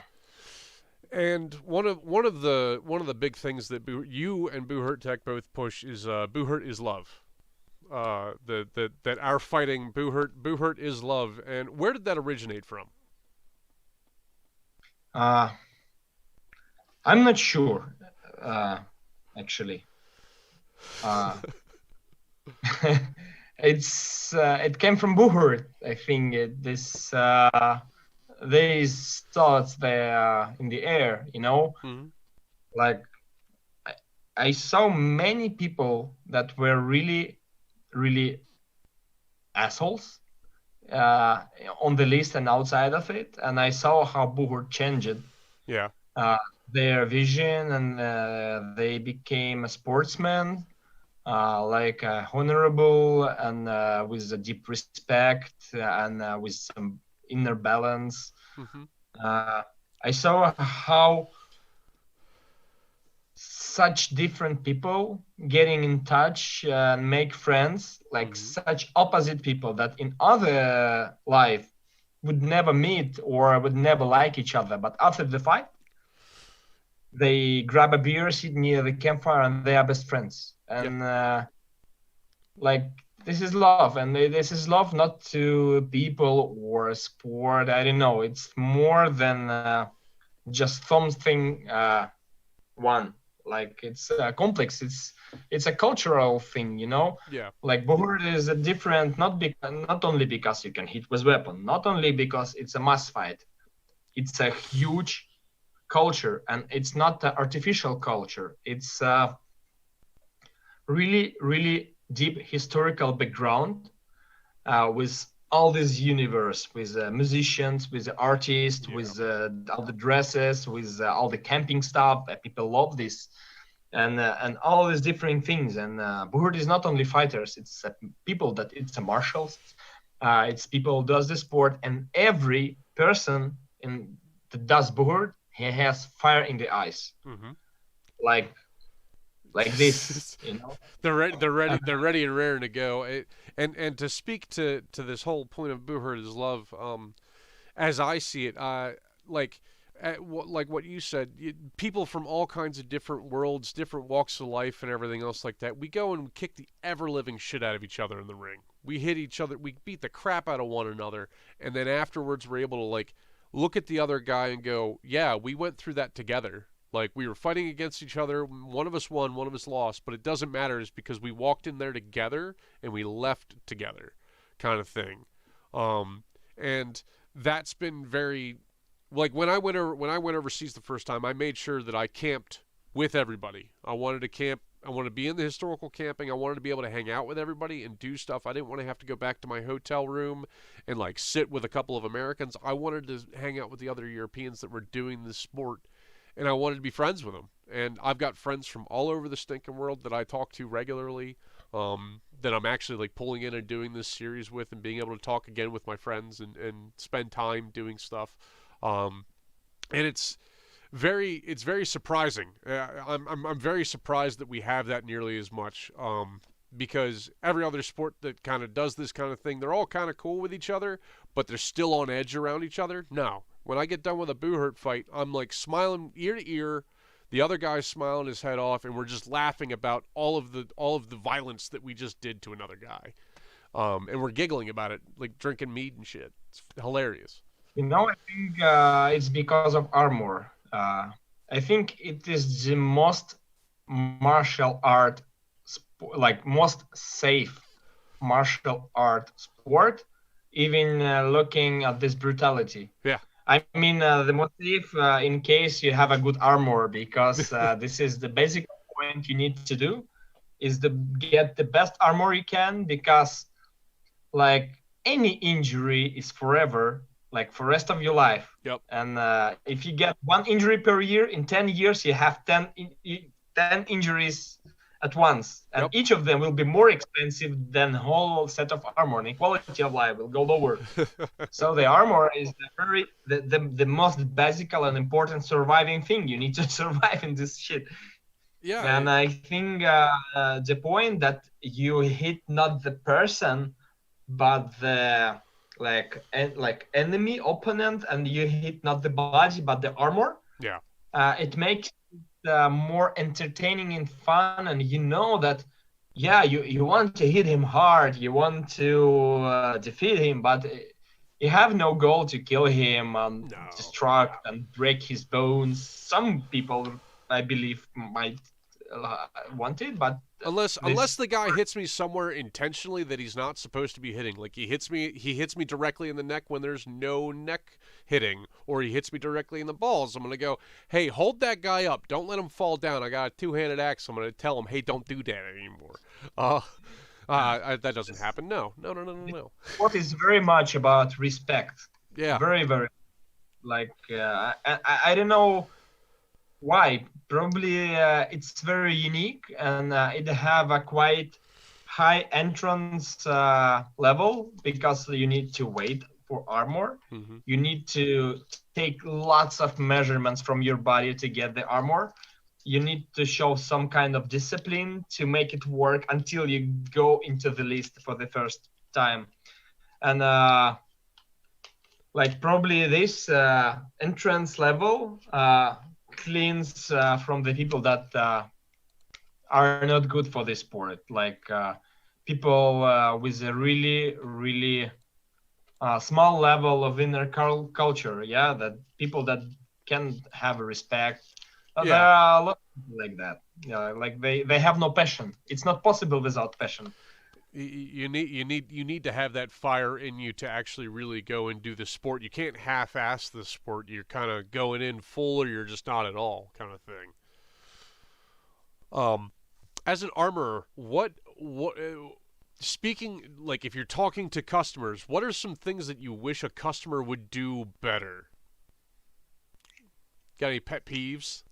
B: And one of the big things that you and Buhurt Tech both push is Buhurt is love. That our fighting Buhurt is love. And where did that originate from?
A: I'm not sure, actually. It came from Buhurt. I think these thoughts there in the air,
B: Mm-hmm.
A: Like I saw many people that were really, really assholes on the list and outside of it, and I saw how Buhurt changed their vision, and they became a sportsman. Like honorable and with a deep respect and with some inner balance.
B: Mm-hmm.
A: I saw how such different people getting in touch and make friends, like such opposite people that in other life would never meet or would never like each other. But after the fight, they grab a beer, sit near the campfire, and they are best friends. And like this is love, and this is love not to people or sport. I don't know. It's more than just something one. Like it's complex. It's a cultural thing,
B: Yeah.
A: Like Buhurt is a different, not only because you can hit with weapon, not only because it's a mass fight. It's a huge culture, and it's not an artificial culture. It's really, really deep historical background with all this universe, with musicians, with the artists, with all the dresses, with all the camping stuff. People love this. and all these different things. And Buhurt is not only fighters; it's people that it's a marshals, it's people who does the sport, and every person that does Buhurt, he has fire in the eyes, like this,
B: They're ready. They're ready. They're ready and raring to go. And to speak to this whole point of Buhurt is love. As I see it, like like what you said, people from all kinds of different worlds, different walks of life, and everything else like that. We go and we kick the ever living shit out of each other in the ring. We hit each other. We beat the crap out of one another, and then afterwards we're able to like look at the other guy and go, "Yeah, we went through that together." Like we were fighting against each other. One of us won, one of us lost, but it doesn't matter. It's because we walked in there together and we left together, kind of thing. And that's been very like when I went overseas the first time, I made sure that I camped with everybody. I wanted to camp. I wanted to be in the historical camping. I wanted to be able to hang out with everybody and do stuff. I didn't want to have to go back to my hotel room and like sit with a couple of Americans. I wanted to hang out with the other Europeans that were doing this sport, and I wanted to be friends with them. And I've got friends from all over the stinking world that I talk to regularly, that I'm actually like pulling in and doing this series with, and being able to talk again with my friends and spend time doing stuff. And it's very surprising. I'm very surprised that we have that nearly as much. Because every other sport that kind of does this kind of thing, they're all kind of cool with each other, but they're still on edge around each other. No, when I get done with a Buhurt fight, I'm like smiling ear to ear. The other guy's smiling his head off, and we're just laughing about all of the violence that we just did to another guy. And we're giggling about it, like drinking mead and shit. It's hilarious.
A: I think it's because of armor. I think it is the most martial art, like most safe martial art sport, even looking at this brutality.
B: Yeah.
A: I mean, the most safe in case you have a good armor, because this is the basic point you need to do, is to get the best armor you can, because like any injury is forever, like for rest of your life.
B: Yep.
A: And if you get one injury per year, in 10 years you have 10 injuries at once, and
B: Yep.
A: each of them will be more expensive than whole set of armor, and the quality of life will go lower. So the armor is the most basic and important surviving thing. You need to survive in this shit.
B: Yeah.
A: And I think the point that you hit not the person, but the like enemy opponent, and you hit not the body but the armor.
B: Yeah.
A: It makes more entertaining and fun, and that you want to hit him hard, you want to defeat him, but you have no goal to kill him and destruct and break his bones. Some people, I believe, might want it, but
B: unless the guy hits me somewhere intentionally that he's not supposed to be hitting, like he hits me directly in the neck when there's no neck hitting, or he hits me directly in the balls, I'm gonna go, hey, hold that guy up, don't let him fall down, I got a two-handed axe, I'm gonna tell him, hey, don't do that anymore. That doesn't happen. No.
A: What is very much about respect.
B: Yeah.
A: Very, very, like I don't know why. Probably it's very unique, and it have a quite high entrance level, because you need to wait for armor.
B: Mm-hmm.
A: You need to take lots of measurements from your body to get the armor. You need to show some kind of discipline to make it work until you go into the list for the first time. And like probably this entrance level cleans from the people that are not good for this sport, like people with a really, really small level of inner culture, that people that can have a respect. There are a lot of people like that. Like they have no passion. It's not possible without passion.
B: You need to have that fire in you to actually really go and do the sport. You can't half-ass the sport. You're kind of going in full, or you're just not at all, kind of thing. As an armorer, what speaking, like if you're talking to customers, what are some things that you wish a customer would do better? Got any pet peeves?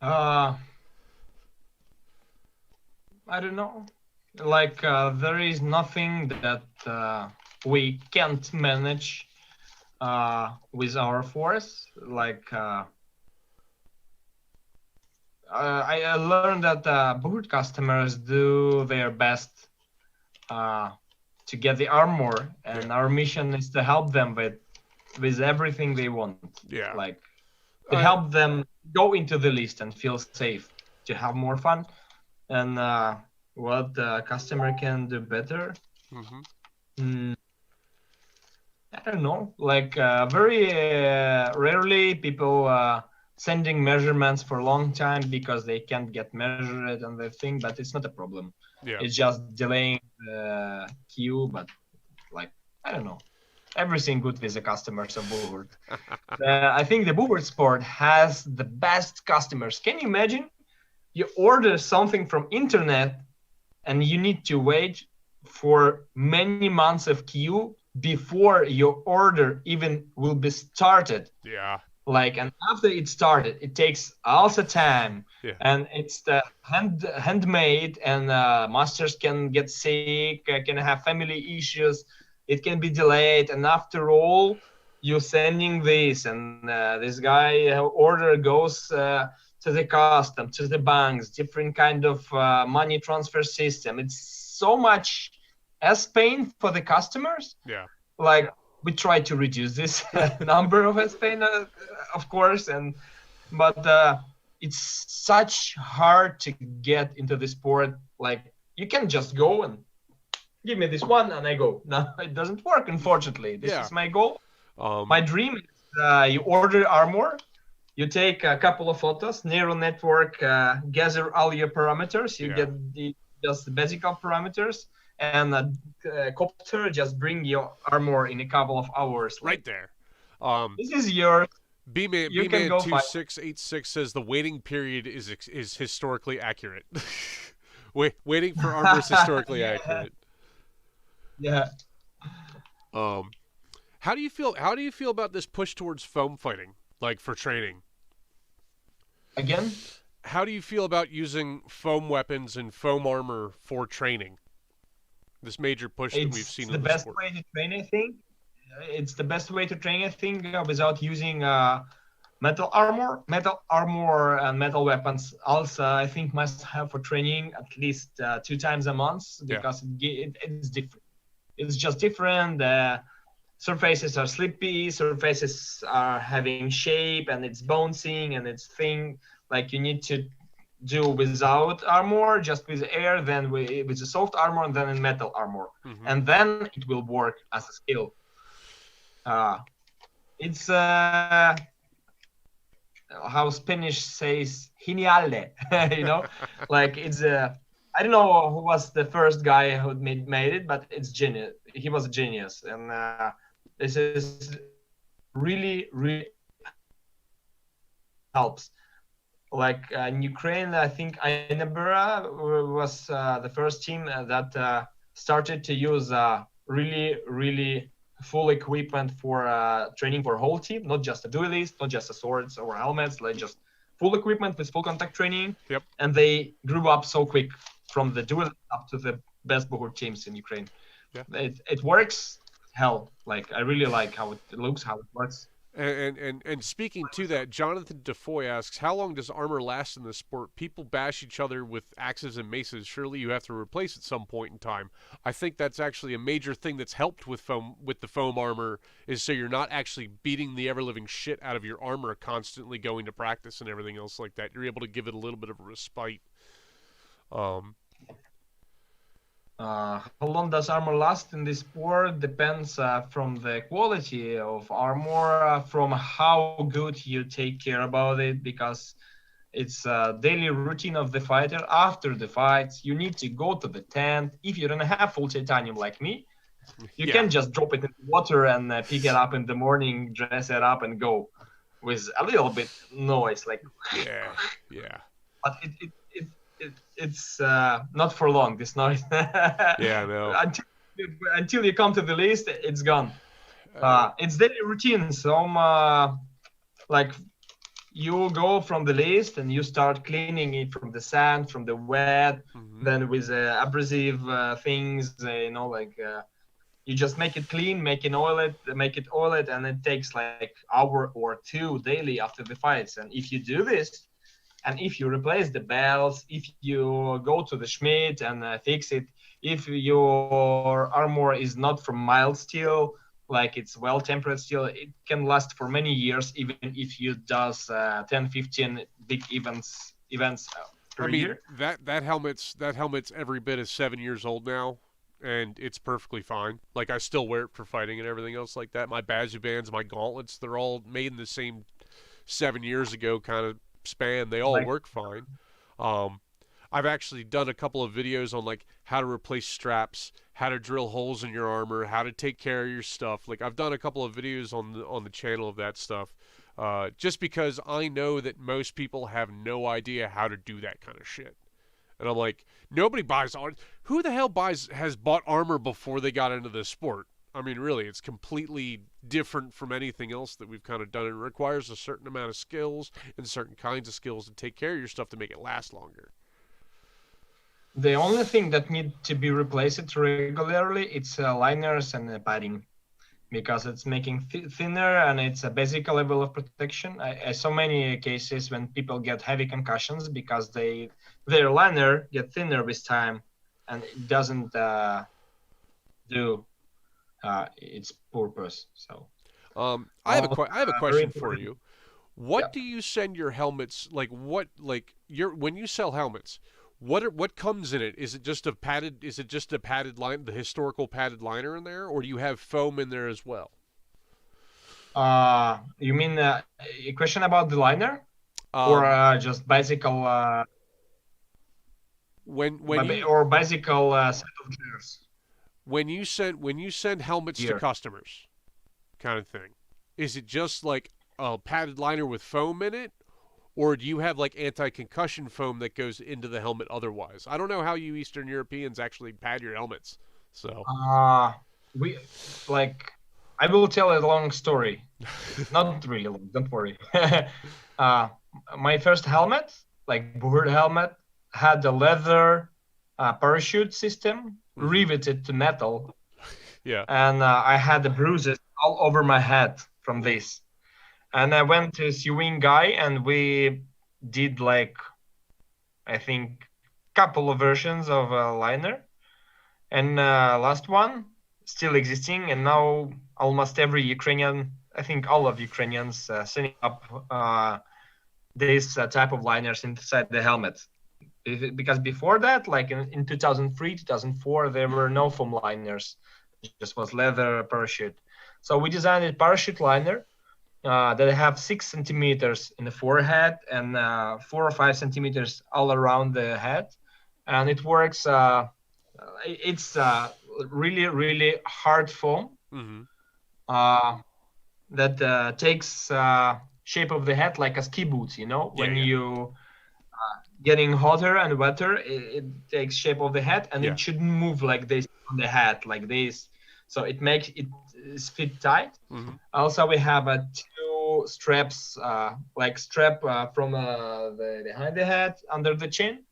A: Uh, I don't know. Like there is nothing that we can't manage with our force. Like I learned that Buhurt customers do their best uh, to get the armor, and our mission is to help them with everything they want.
B: Yeah.
A: Like to help them go into the list and feel safe, to have more fun, and what the customer can do better. I don't know. Like very rarely people sending measurements for a long time because they can't get measured and the thing, but it's not a problem.
B: Yeah.
A: It's just delaying the queue, but like I don't know. Everything good with the customers of Buhurt. I think the Buhurt Sport has the best customers. Can you imagine? You order something from internet and you need to wait for many months of queue before your order even will be started.
B: Yeah.
A: Like, and after it started, it takes also time.
B: Yeah.
A: And it's the handmade, and masters can get sick, can have family issues. It can be delayed, and after all, you're sending this, and this guy order goes to the custom, to the banks, different kind of money transfer system. It's so much as pain for the customers.
B: Yeah.
A: Like we try to reduce this number of as pain, of course, but it's such hard to get into the sport. Like you can just go and give me this one and I go. No, it doesn't work, unfortunately. This is my goal. My dream is you order armor, you take a couple of photos, neural network gather all your parameters, you get just the basic parameters, and a copter just bring your armor in a couple of hours.
B: Right there.
A: This is your
B: B-Man 2686 says the waiting period is historically accurate. Waiting for armor is historically accurate.
A: Yeah.
B: How do you feel about this push towards foam fighting, like for training?
A: Again?
B: How do you feel about using foam weapons and foam armor for training? This major push that we've seen in the
A: best
B: sport.
A: way to train, I think. It's the best way to train, I think, without using metal armor. Metal armor and metal weapons also, I think, must have for training at least 2 times a month, because it's different. It's just different. Surfaces are slippy, surfaces are having shape, and it's bouncing, and it's thing. Like you need to do without armor, just with air, then with the soft armor, and then in metal armor, and then it will work as a skill. It's how Spanish says genial, you know, like it's I don't know who was the first guy who made it, but it's genius. He was a genius, and this is really helps. Like in Ukraine, I think Ainabura was the first team that started to use really full equipment for training for whole team, not just a duelist, not just a swords or helmets, like just full equipment with full contact training.
B: Yep.
A: And they grew up so quick from the duelist up to the best Buhurt teams in Ukraine.
B: Yeah.
A: It works. Hell, like I really like how it looks, how it works.
B: And speaking to that, Jonathan Defoy asks, how long does armor last in this sport? People bash each other with axes and maces. Surely you have to replace at some point in time. I think that's actually a major thing that's helped with the foam armor, is so you're not actually beating the ever-living shit out of your armor constantly going to practice and everything else like that. You're able to give it a little bit of a respite.
A: How long does armor last in this sport depends from the quality of armor, from how good you take care about it, because it's a daily routine of the fighter. After the fights, you need to go to the tent. If you don't have full titanium like me, you can just drop it in the water and pick it up in the morning, dress it up, and go with a little bit noise, like
B: yeah.
A: But it's not for long, this noise.
B: Yeah, no.
A: Until you come to the list, it's gone. It's daily routine. So like you go from the list and you start cleaning it from the sand, from the wet, then with abrasive things, you just make it clean, make it oil it, and it takes like hour or two daily after the fights. And if you do this, and if you replace the belts, if you go to the Schmidt and fix it, if your armor is not from mild steel, like it's well-tempered steel, it can last for many years, even if you does 10, 15 big events per year.
B: That helmet's every bit as 7 years old now, and it's perfectly fine. Like, I still wear it for fighting and everything else like that. My Bazoo bands, my gauntlets, they're all made in the same 7 years ago kind of span. They all work fine. I've actually done a couple of videos on like how to replace straps, how to drill holes in your armor, how to take care of your stuff. Like, I've done a couple of videos on the channel of that stuff, just because I know that most people have no idea how to do that kind of shit. And I'm like, nobody buys armor. Who the hell has bought armor before they got into this sport? I mean, really, it's completely different from anything else that we've kind of done. It requires a certain amount of skills and certain kinds of skills to take care of your stuff to make it last longer.
A: The only thing that need to be replaced regularly, it's liners and padding, because it's making thinner and it's a basic level of protection. I saw many cases when people get heavy concussions because their liner get thinner with time, and it doesn't do its purpose. So
B: I have a question for you. What do you send your helmets, when you sell helmets, what comes in it? Is it just a padded line, the historical padded liner in there, or do you have foam in there as well?
A: You mean a question about the liner, or just bicycle or bicycle set of gears?
B: When you send helmets to customers, kind of thing, is it just like a padded liner with foam in it, or do you have like anti-concussion foam that goes into the helmet otherwise? I don't know how you Eastern Europeans actually pad your helmets. So
A: I will tell a long story. Not really long, don't worry. My first helmet, like Buhurt helmet, had a leather parachute system riveted to metal.
B: Yeah.
A: And I had the bruises all over my head from this. And I went to a sewing guy, and we did I think couple of versions of a liner. And last one still existing, and now almost every Ukrainian, I think all of Ukrainians setting up this type of liners inside the helmet. Because before that, like in 2003, 2004, there were no foam liners. It just was leather parachute. So we designed a parachute liner that have 6 centimeters in the forehead and 4 or 5 centimeters all around the head. And it works, it's really, really hard foam that takes shape of the head like a ski boots, when you getting hotter and wetter, it takes shape of the head, and it shouldn't move like this on the head, like this. So it makes it fit tight. Also, we have 2 straps, strap from the behind the head under the chin.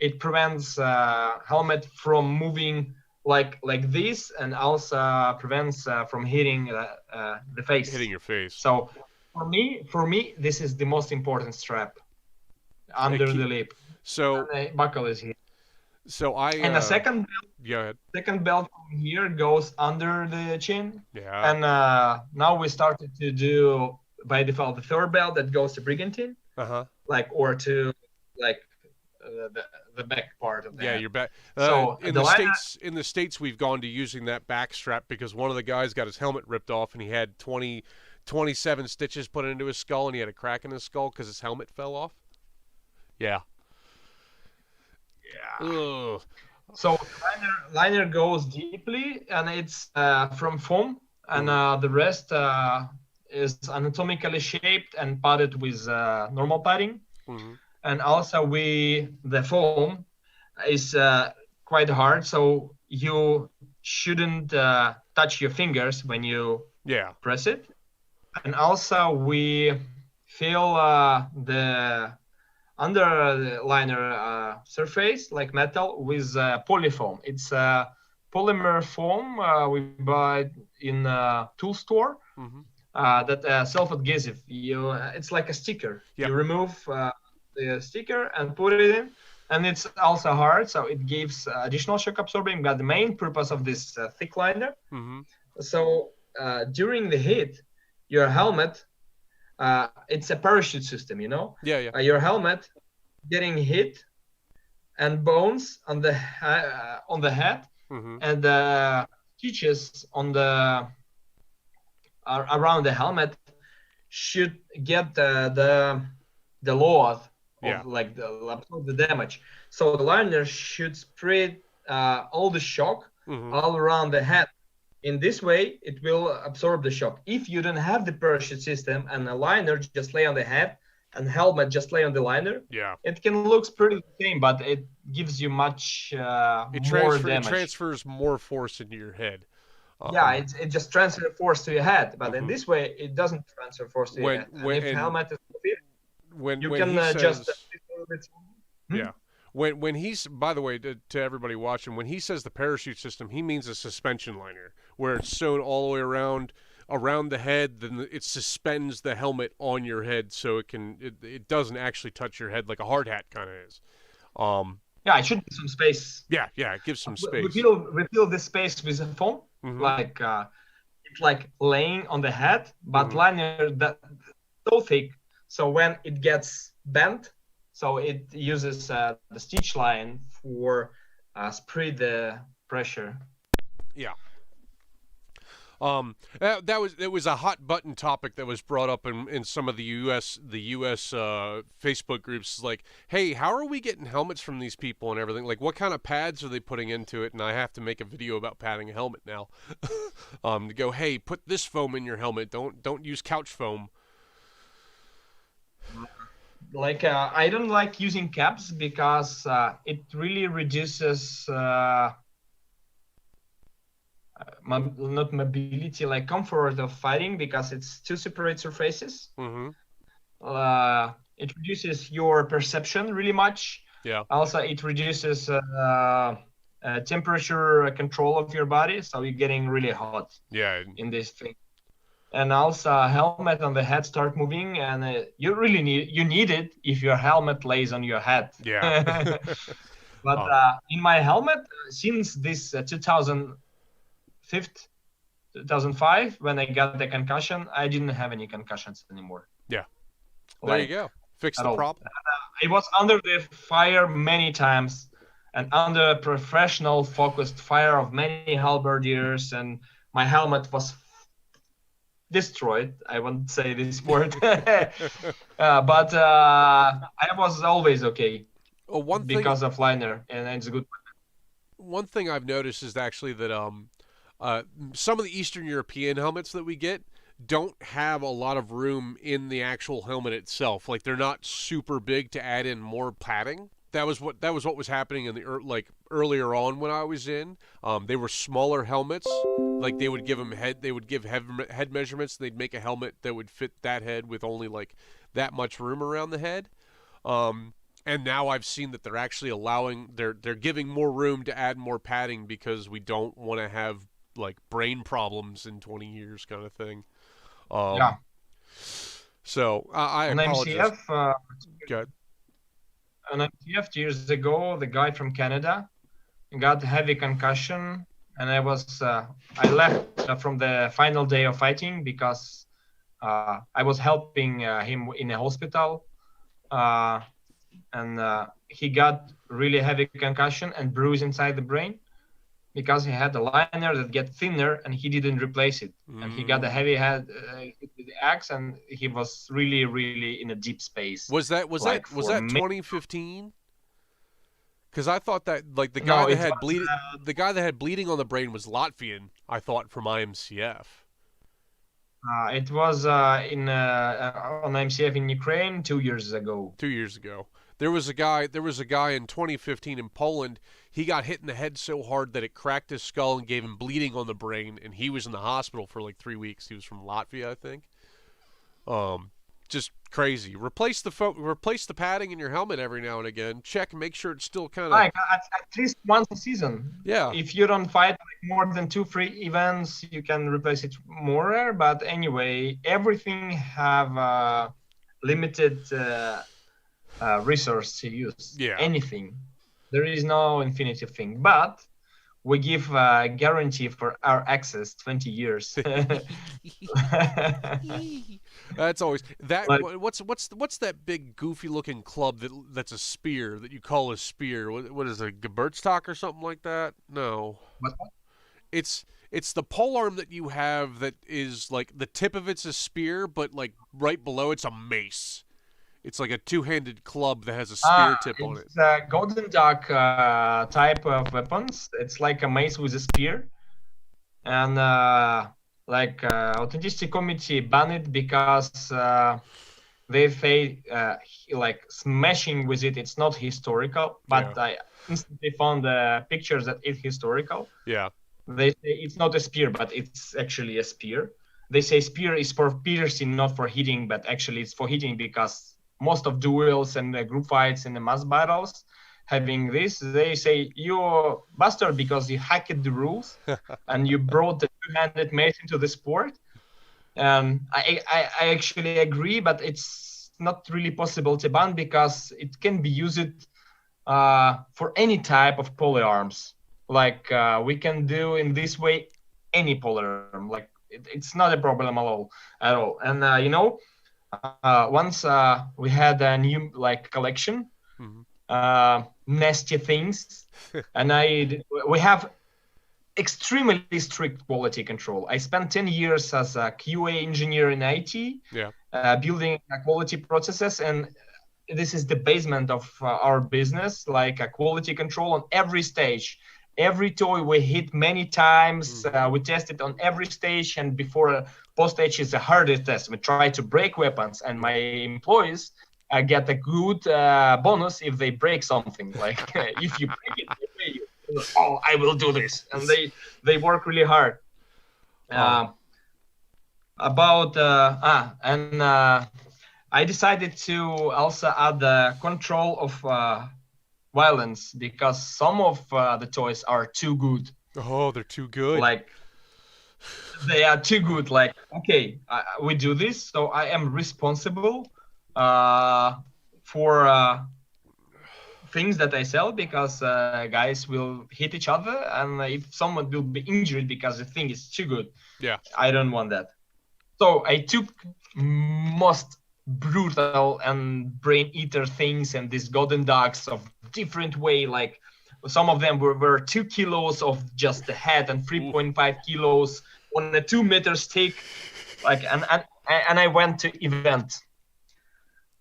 A: It prevents helmet from moving like this, and also prevents from hitting the face.
B: Hitting your face.
A: So for me, this is the most important strap under the lip.
B: So
A: the buckle is here.
B: So
A: and the second belt,
B: go ahead.
A: Second belt from here goes under the chin.
B: Yeah.
A: And now we started to do by default the third belt that goes to brigantine. Or to the back part of the head.
B: Your back.
A: So
B: in the States we've gone to using that back strap because one of the guys got his helmet ripped off and he had 27 stitches put into his skull, and he had a crack in his skull because his helmet fell off. Yeah. Ugh.
A: So liner goes deeply, and it's from foam, and the rest is anatomically shaped and padded with normal padding. And also the foam is quite hard, so you shouldn't touch your fingers when you press it. And also we fill the under the liner surface like metal with polyfoam. It's a polymer foam we buy in a tool store.
B: Mm-hmm.
A: That self-adhesive. It's like a sticker.
B: Yep.
A: You remove the sticker and put it in, and it's also hard, so it gives additional shock absorbing. But the main purpose of this thick liner,
B: Mm-hmm.
A: so during the hit, your helmet, it's a parachute system,
B: Yeah.
A: your helmet getting hit and bones on the head,
B: Mm-hmm.
A: and stitches on the around the helmet should get the load of like the damage. So the liner should spread all the shock all around the head. In this way, it will absorb the shock. If you don't have the parachute system and the liner just lay on the head and helmet just lay on the liner, it can look pretty the same, but it gives you much more damage.
B: It transfers more force into your head.
A: It just transfers force to your head, but in this way, it doesn't transfer force to your head. And if helmet is fit, you can just
B: When he's, by the way, to everybody watching, when he says the parachute system, he means a suspension liner where it's sewn all the way around the head. Then it suspends the helmet on your head, so it doesn't actually touch your head like a hard hat kind of is.
A: It should be some space.
B: Yeah, it gives some space.
A: We fill this space with a foam, like it's like laying on the head, but liner that so thick, so when it gets bent, so it uses the stitch line for spread the pressure.
B: Yeah. It was a hot button topic that was brought up in some of the U.S. Facebook groups. Like, hey, how are we getting helmets from these people and everything? Like, what kind of pads are they putting into it? And I have to make a video about padding a helmet now. To go, hey, put this foam in your helmet. Don't use couch foam.
A: Like I don't like using caps because it really reduces not mobility, like comfort of fighting, because it's two separate surfaces. It reduces your perception really much. Also it reduces temperature control of your body, so you're getting really hot in this thing. And also helmet on the head start moving, and you really need it if your helmet lays on your head. But in my helmet, since this 2005, when I got the concussion, I didn't have any concussions anymore.
B: There you go. Fix the problem.
A: I was under the fire many times and under professional focused fire of many halberdiers, and my helmet was destroyed. I won't say this word. But I was always okay because of liner, and it's a good.
B: One thing I've noticed is actually that some of the Eastern European helmets that we get don't have a lot of room in the actual helmet itself. Like, they're not super big to add in more padding. That was what was happening in the earlier on when I was in. They were smaller helmets. Like, they would give head measurements. They'd make a helmet that would fit that head with only like that much room around the head. And now I've seen that they're actually they're giving more room to add more padding because we don't want to have like brain problems in 20 years kind of thing. So I apologize.
A: An IMCF years ago, the guy from Canada got heavy concussion, and I left from the final day of fighting because I was helping him in a hospital, and he got really heavy concussion and bruise inside the brain because he had a liner that get thinner and he didn't replace it. And he got a heavy head hit with the axe, and he was really, really in a deep space.
B: Was that 2015? Because I thought that like the guy that had bleeding on the brain was Latvian. I thought from IMCF.
A: It was on IMCF in Ukraine 2 years ago.
B: 2 years ago. There was a guy in 2015 in Poland. He got hit in the head so hard that it cracked his skull and gave him bleeding on the brain, and he was in the hospital for like 3 weeks. He was from Latvia, I think. just crazy. Replace the padding in your helmet every now and again. Check, make sure it's still kind of
A: Like at least once a season.
B: Yeah.
A: If you don't fight like more than 2-3 events, you can replace it more rare. But anyway, everything have limited resource to use.
B: Yeah.
A: Anything. There is no infinity thing. But we give a guarantee for our access 20 years.
B: That's always that.
A: Like,
B: What's that big goofy looking club that's a spear that you call a spear? What is it, a Geburtstag or something like that? No.
A: what?
B: It's the polearm that you have that is like the tip of it's a spear, but like right below it's a mace. It's like a two-handed club that has a spear tip on it.
A: It's a golden duck type of weapons. It's like a mace with a spear, and authenticity committee banned it because they say like smashing with it. It's not historical, but I instantly found pictures that it's historical.
B: Yeah.
A: They say it's not a spear, but it's actually a spear. They say spear is for piercing, not for hitting, but actually it's for hitting because most of duels and group fights and the mass battles having this, they say you're bastard because you hacked the rules and you brought the two-handed mace into the sport. I actually agree, but it's not really possible to ban because it can be used for any type of polearms. Like we can do in this way any polearm. Like it's not a problem at all. And once we had a new like collection, nasty things, and we have extremely strict quality control. I spent 10 years as a QA engineer in IT, building quality processes, and this is the basement of our business, like a quality control on every stage. Every toy we hit many times, we test it on every stage, and before post stage is the hardest test. We try to break weapons, and my employees get a good bonus if they break something. Like if you break it, they pay you. Oh, I will do this, and they work really hard. I decided to also add the control of violence because some of the toys are too good.
B: Oh, they're too good.
A: Like they are too good. Like, okay, we do this, so I am responsible for things that I sell because guys will hit each other, and if someone will be injured because the thing is too good, I don't want that. So I took most brutal and brain eater things and these golden ducks of different way. Like some of them were 2 kilos of just the head and 3.5 kilos on a 2-meter stick. Like and I went to event,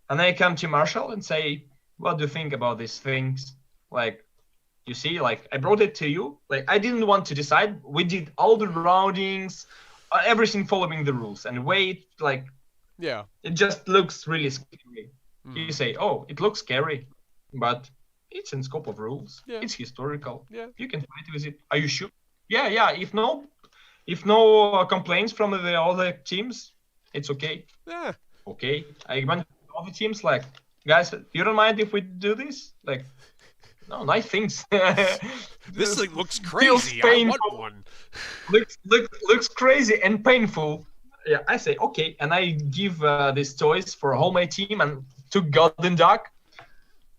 A: and I come to Marshall and say, what do you think about these things? Like, you see, like I brought it to you. Like I didn't want to decide. We did all the roundings, everything following the rules, and wait, like it just looks really scary. You say, oh, it looks scary, but it's in scope of rules. It's historical. You can fight with it. Are you sure? Yeah. If no complaints from the other teams, it's okay. Okay. I went to all the teams like, guys, you don't mind if we do this? Like, no, nice things.
B: This thing looks crazy. I want one.
A: Looks crazy and painful. Yeah, I say okay, and I give these toys for all my team and took Golden Duck,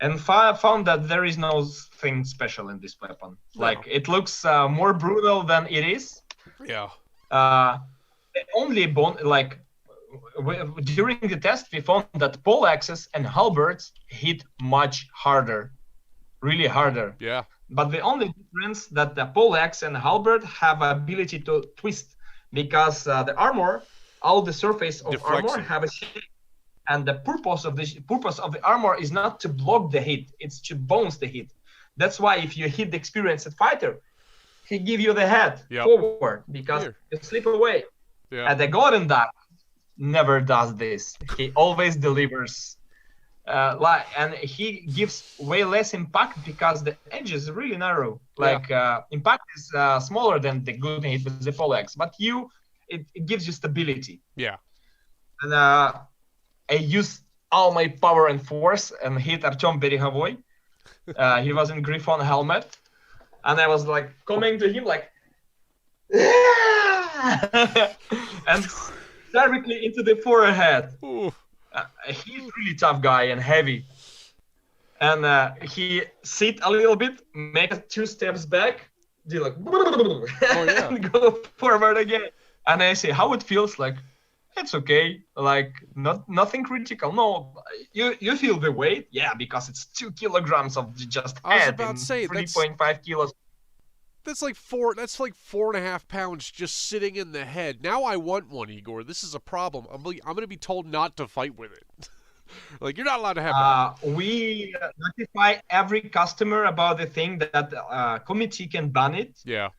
A: and found that there is no thing special in this weapon. Like it looks more brutal than it is. Only during the test we found that pole axes and halberds hit much harder, really harder. But the only difference that the pole axe and halberd have ability to twist, because the armor, all the surface of armor have a shape, and the purpose of the armor is not to block the hit; it's to bounce the hit. That's why if you hit the experienced fighter, he give you the head forward because you slip away. And the Golden Duck never does this. He always delivers. And he gives way less impact because the edge is really narrow. Like impact is smaller than the good hit with the pole axe, but it gives you stability. And I used all my power and force and hit Artem Beregovoi. He was in Griffon helmet, and I was like coming to him like, and directly into the forehead. He's really tough guy and heavy. And he sit a little bit, make 2 steps back, do like, and go forward again. And I say, how it feels? Like, it's okay. Like, nothing critical. No, you feel the weight? Yeah, because it's 2 kilograms of just head.
B: I was about to say
A: 3.5 kilos.
B: That's like 4.5 pounds just sitting in the head. Now I want one, Igor. This is a problem. I'm going to be told not to fight with it. Like, you're not allowed to have that.
A: We notify every customer about the thing that committee can ban it.
B: Yeah.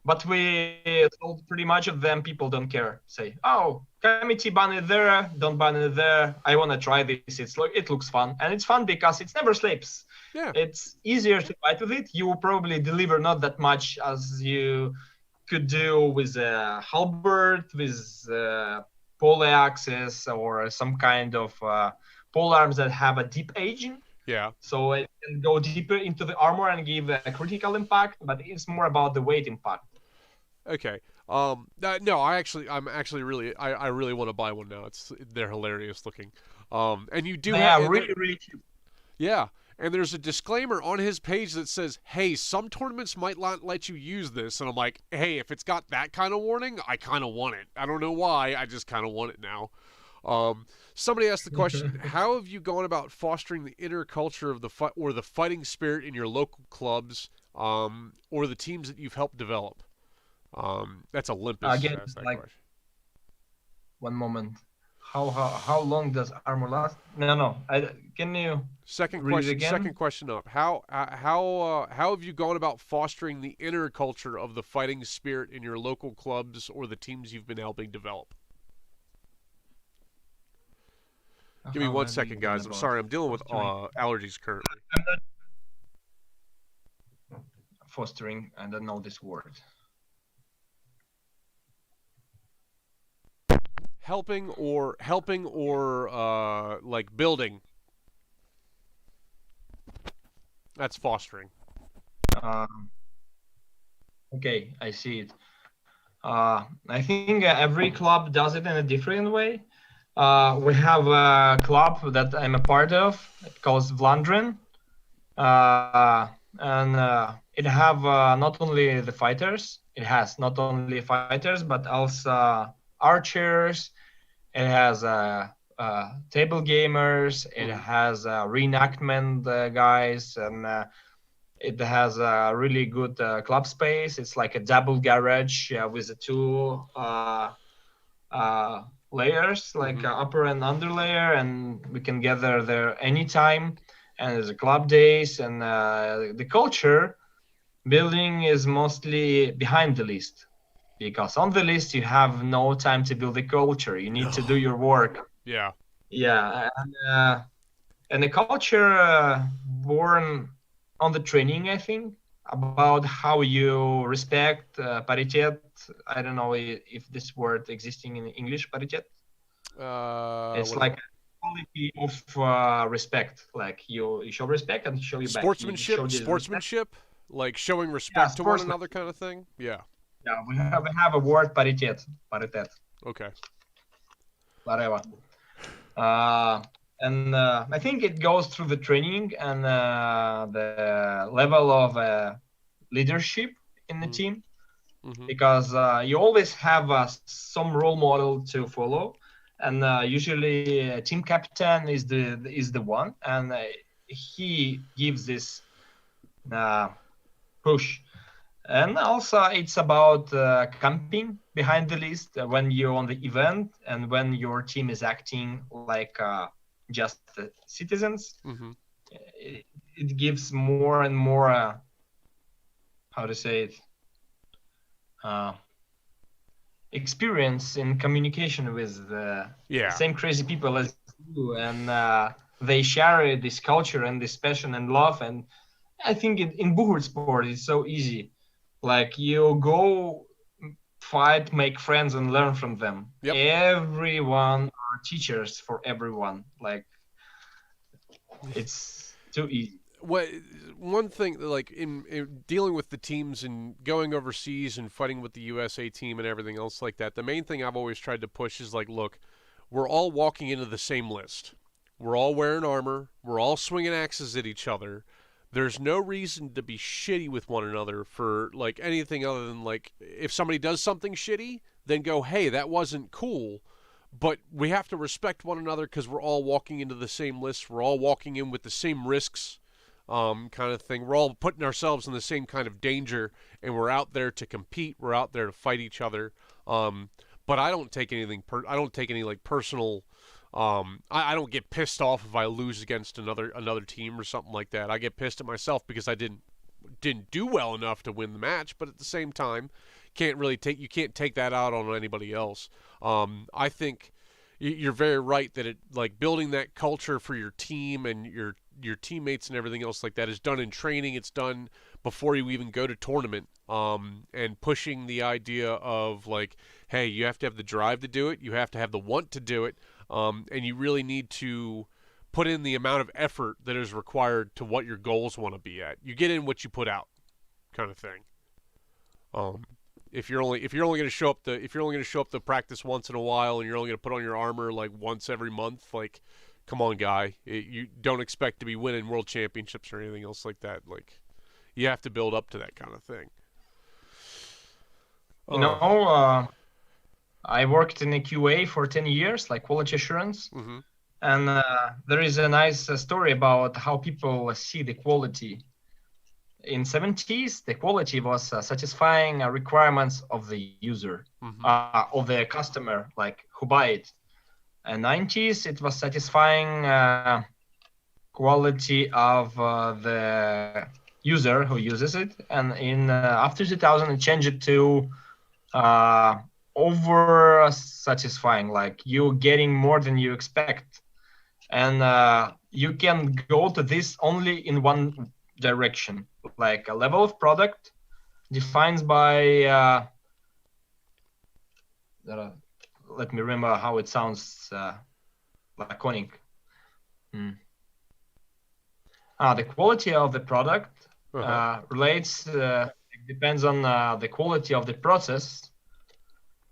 A: But we told pretty much of them, people don't care. Say, oh, committee ban it there, don't ban it there. I want to try this. It looks fun. And it's fun because it never sleeps.
B: Yeah.
A: It's easier to fight with it. You will probably deliver not that much as you could do with a halberd, with pole axis, or some kind of pole arms that have a deep aging.
B: Yeah.
A: So it can go deeper into the armor and give a critical impact, but it's more about the weight impact.
B: Okay. No, I really want to buy one now. They're hilarious looking. And you do have
A: really cheap.
B: Yeah. And there's a disclaimer on his page that says, hey, some tournaments might not let you use this. And I'm like, hey, if it's got that kind of warning, I kind of want it. I don't know why. I just kind of want it now. Somebody asked the question, how have you gone about fostering the inner culture of the fighting spirit in your local clubs or the teams that you've helped develop? That's Olympus.
A: Again, like, question. One moment. How long does armor last? No. Can you
B: second
A: read
B: question?
A: It again?
B: Second question up. How have you gone about fostering the inner culture of the fighting spirit in your local clubs or the teams you've been helping develop? Give me 1 second, guys. I'm sorry. I'm dealing with allergies currently.
A: Fostering. I don't know this word.
B: Helping or like building. That's fostering.
A: Okay, I see it. I think every club does it in a different way. We have a club that I'm a part of. It calls Vlandrin. And it have not only the fighters. It has not only fighters, but also archers. It has table gamers. It has reenactment guys, and it has a really good club space. It's like a double garage with the 2 layers, like upper and under layer, and we can gather there anytime. And there's a club days, and the culture building is mostly behind the list. Because on the list, you have no time to build the culture. You need to do your work.
B: Yeah.
A: Yeah. And the culture born on the training, I think, about how you respect paritet. I don't know if this word existing in English, paritet. It's like quality of respect. Like you show respect and show you back.
B: Sportsmanship, like showing respect to one another kind of thing. Yeah.
A: Yeah, we have a word paritet.
B: Okay.
A: Whatever. And I think it goes through the training and the level of leadership in the team, because you always have some role model to follow, and usually a team captain is the one, and he gives this push. And also it's about camping behind the list when you're on the event and when your team is acting like just citizens. It gives more and more, how to say it, experience in communication with the same crazy people as you, and they share this culture and this passion and love. And I think in Buhurt sport it's so easy. Like you go fight, make friends, and learn from them.
B: Yep.
A: Everyone are teachers for everyone. Like, it's too easy.
B: One thing, like in dealing with the teams and going overseas and fighting with the USA team and everything else like that, the main thing I've always tried to push is like, look, we're all walking into the same list. We're all wearing armor. We're all swinging axes at each other. There's no reason to be shitty with one another for like anything other than like if somebody does something shitty, then go, hey, that wasn't cool. But we have to respect one another because we're all walking into the same list. We're all walking in with the same risks, kind of thing. We're all putting ourselves in the same kind of danger, and we're out there to compete. We're out there to fight each other. But I don't take anything. I don't take any like personal. I don't get pissed off if I lose against another team or something like that. I get pissed at myself because I didn't do well enough to win the match. But at the same time, you can't take that out on anybody else. I think you're very right that it like building that culture for your team and your teammates and everything else like that is done in training. It's done before you even go to tournament. And pushing the idea of like, hey, you have to have the drive to do it. You have to have the want to do it. And you really need to put in the amount of effort that is required to what your goals want to be at. You get in what you put out, kind of thing. If you're only going to show up to practice once in a while and you're only going to put on your armor like once every month, like, come on, guy, you don't expect to be winning world championships or anything else like that. Like, you have to build up to that kind of thing.
A: I worked in a QA for 10 years, like quality assurance.
B: Mm-hmm.
A: And there is a nice story about how people see the quality. In 70s, the quality was satisfying requirements of the user,
B: mm-hmm.
A: Of the customer, like who buy it. In 90s, it was satisfying quality of the user who uses it. And in after 2000, it changed to over satisfying, like you getting more than you expect. And you can go to this only in one direction, like a level of product defined by let me remember how it sounds laconic. The quality of the product relates depends on the quality of the process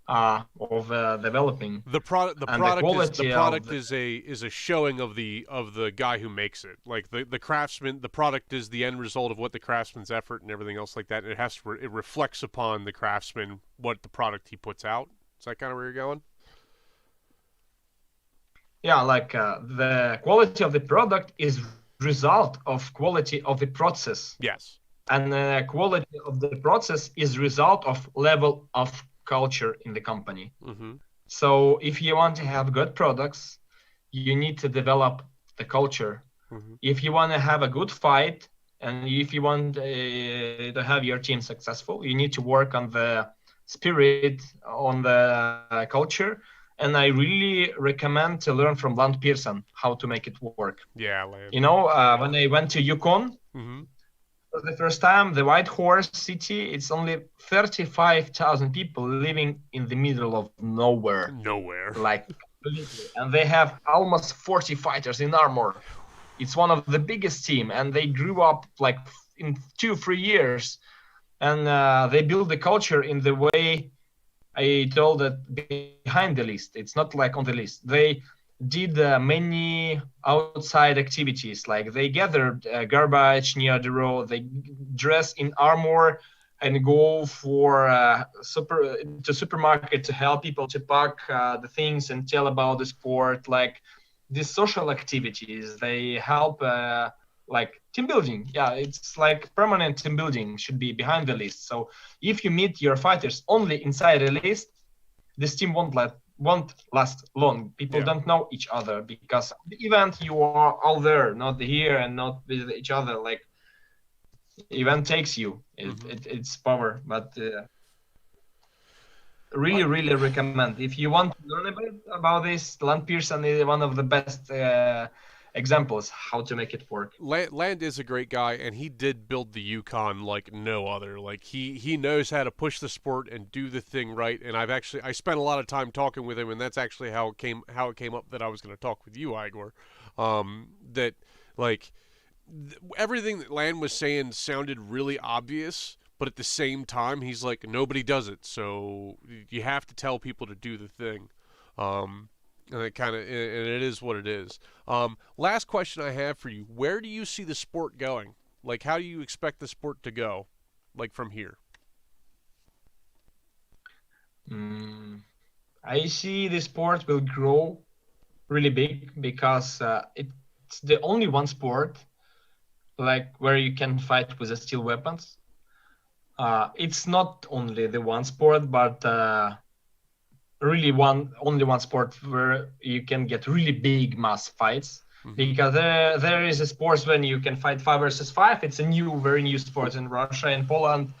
A: of developing.
B: The product is a showing of the guy who makes it. Like the craftsman, the product is the end result of what the craftsman's effort and everything else like that. And it reflects upon the craftsman what the product he puts out. Is that kind of where you're going?
A: Yeah, like the quality of the product is result of quality of the process.
B: Yes.
A: And the quality of the process is result of level of culture in the company.
B: Mm-hmm.
A: So if you want to have good products, you need to develop the culture.
B: Mm-hmm.
A: If you want to have a good fight, and if you want to have your team successful, you need to work on the spirit, on the culture. And I really recommend to learn from Land Pearson how to make it work.
B: Yeah, Land.
A: When I went to Yukon,
B: mm-hmm.
A: for the first time, the White Horse City, it's only 35,000 people living in the middle of nowhere. Like, and they have almost 40 fighters in armor. It's one of the biggest team, and they grew up like in 2-3 years. And they build the culture in the way I told it behind the list. It's not like on the list. They did many outside activities, like they gathered garbage near the road, they dress in armor and go for supermarket to help people to pack the things and tell about the sport. Like these social activities, they help like team building. Yeah, it's like permanent team building should be behind the list. So if you meet your fighters only inside a list, this team won't last long. People don't know each other, because the event you are all there, not here and not with each other. Like event takes you, it's power. But really recommend, if you want to learn about this, Land Pearson is one of the best examples how to make it work.
B: Land is a great guy, and he did build the Yukon like no other. Like he knows how to push the sport and do the thing right. And I spent a lot of time talking with him, and that's actually how it came up that I was going to talk with you, Igor. That like everything that Land was saying sounded really obvious, but at the same time, he's like, nobody does it, so you have to tell people to do the thing. And it is what it is. Last question I have for you: where do you see the sport going? Like, how do you expect the sport to go, like from here?
A: I see the sport will grow really big because it's the only one sport like where you can fight with the steel weapons. It's not only the one sport, but really only one sport where you can get really big mass fights. Because there is a sports when you can fight 5 versus 5. It's a very new sport in Russia and Poland.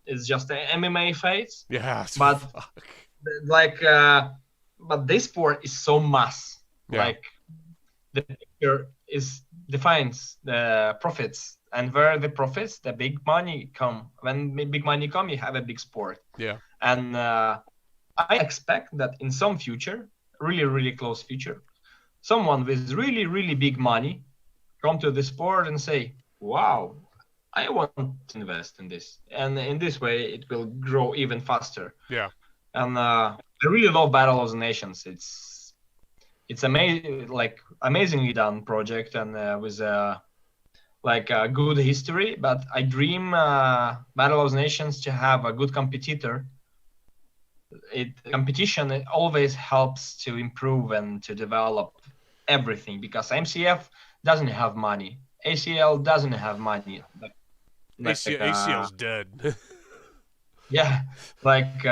A: It's just an MMA fights.
B: Yeah,
A: but but this sport is so mass.
B: Yeah.
A: Like the picture defines the profits, and where the profits, the big money come. When big money come, you have a big sport.
B: Yeah.
A: And I expect that in some future, really close future, someone with really big money come to the sport and say, wow, I want to invest in this. And in this way, it will grow even faster.
B: Yeah.
A: And I really love Battle of the Nations. It's amazing, like amazingly done project, and with a good history. But I dream Battle of the Nations to have a good competitor. Competition it always helps to improve and to develop everything, because MCF doesn't have money, ACL doesn't have money.
B: ACL's dead.
A: Yeah, like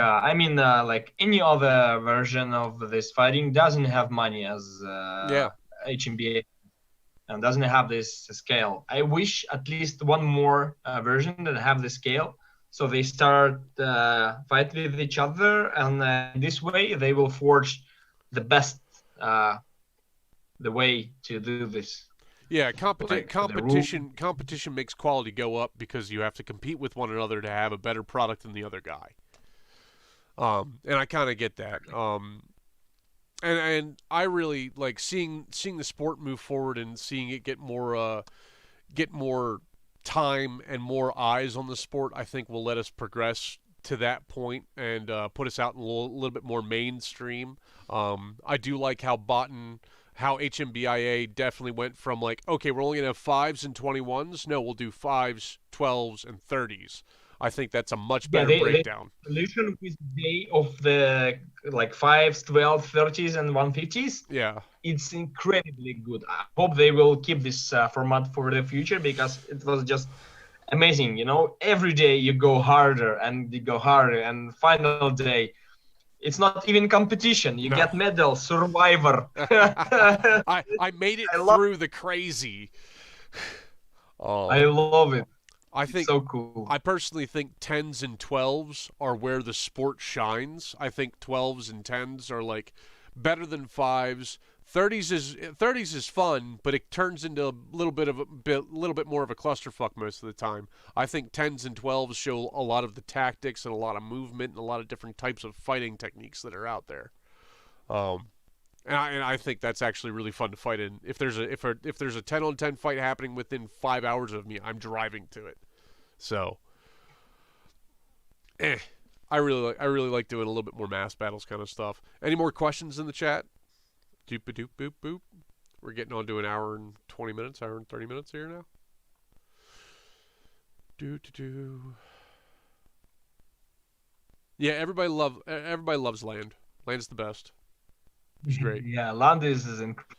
A: any other version of this fighting doesn't have money as HMBA, and doesn't have this scale. I wish at least one more version that have the scale, so they start fight with each other, and this way they will forge the best the way to do this.
B: Yeah, competition makes quality go up because you have to compete with one another to have a better product than the other guy. And I kind of get that. And I really like seeing the sport move forward and seeing it get more time and more eyes on the sport. I think will let us progress to that point and put us out in a little bit more mainstream. I do like how HMBIA definitely went from like, okay, we're only going to have 5s and 21s. No, we'll do 5s, 12s, and 30s. I think that's a much better breakdown.
A: The solution with day of the like 5s, 12s, 30s, and 150s.
B: Yeah.
A: It's incredibly good. I hope they will keep this format for the future, because it was just amazing. You know, every day you go harder, and final day, it's not even competition. You get medal, survivor.
B: I made it through the crazy.
A: Oh, I love it.
B: It's
A: so cool.
B: I personally think 10s and 12s are where the sport shines. I think 12s and 10s are like better than 5s. 30s is fun, but it turns into a little bit more of a clusterfuck most of the time. I think 10s and 12s show a lot of the tactics and a lot of movement and a lot of different types of fighting techniques that are out there. And I think that's actually really fun to fight in. If there's a 10-on-10 fight happening within 5 hours of me, I'm driving to it. So, I really like doing a little bit more mass battles kind of stuff. Any more questions in the chat? Doop doop boop boop. We're getting on to an hour and 20 minutes, hour and 30 minutes here now. Yeah, everybody loves Land. Land's the best. It's great.
A: Yeah, Land is incredible.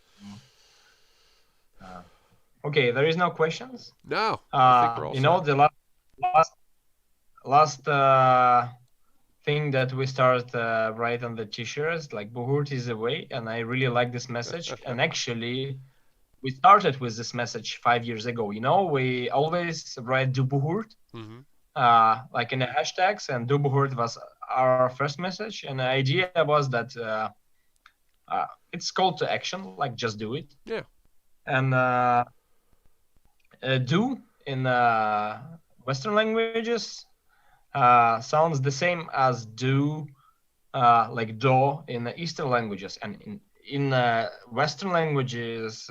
A: Okay, there is no questions.
B: No, I think we're all set.
A: The last thing that we start right on the t-shirts, like Buhurt is away, and I really like this message. And actually, we started with this message 5 years ago. We always write do Buhurt, like in the hashtags, and do Buhurt was our first message. And the idea was that it's call to action, like just do it.
B: Yeah.
A: And do in Western languages sounds the same as do, like do in the Eastern languages, and in Western languages,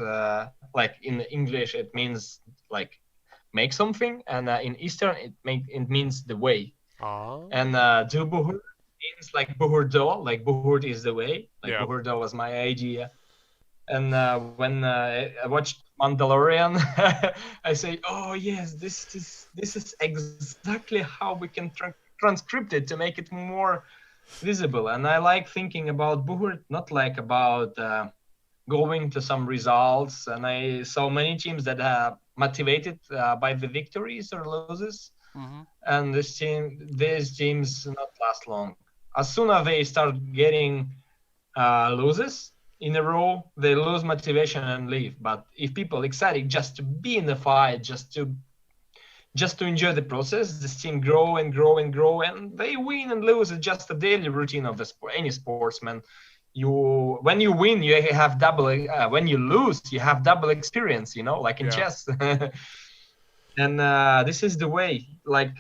A: like in English, it means like make something, and in Eastern it means the way.
B: Ah.
A: And do Buhurt means like Buhurt do, like Buhurt is the way, like
B: Yeah.
A: Buhurt do was my idea. And when I watched Mandalorian, I say, "Oh yes, this is exactly how we can transcript it to make it more visible." And I like thinking about Buhurt, not like about going to some results. And I saw many teams that are motivated by the victories or losses,
B: Mm-hmm.
A: and these teams not last long. As soon as they start getting loses in a row, they lose motivation and leave. But if people excited just to be in the fight, just to enjoy the process, this team grow and grow and grow, and they win and lose. It's just a daily routine of the sport, any sportsman. When you win, you have double. When you lose, you have double experience. Like in
B: Yeah.
A: chess. And this is the way, like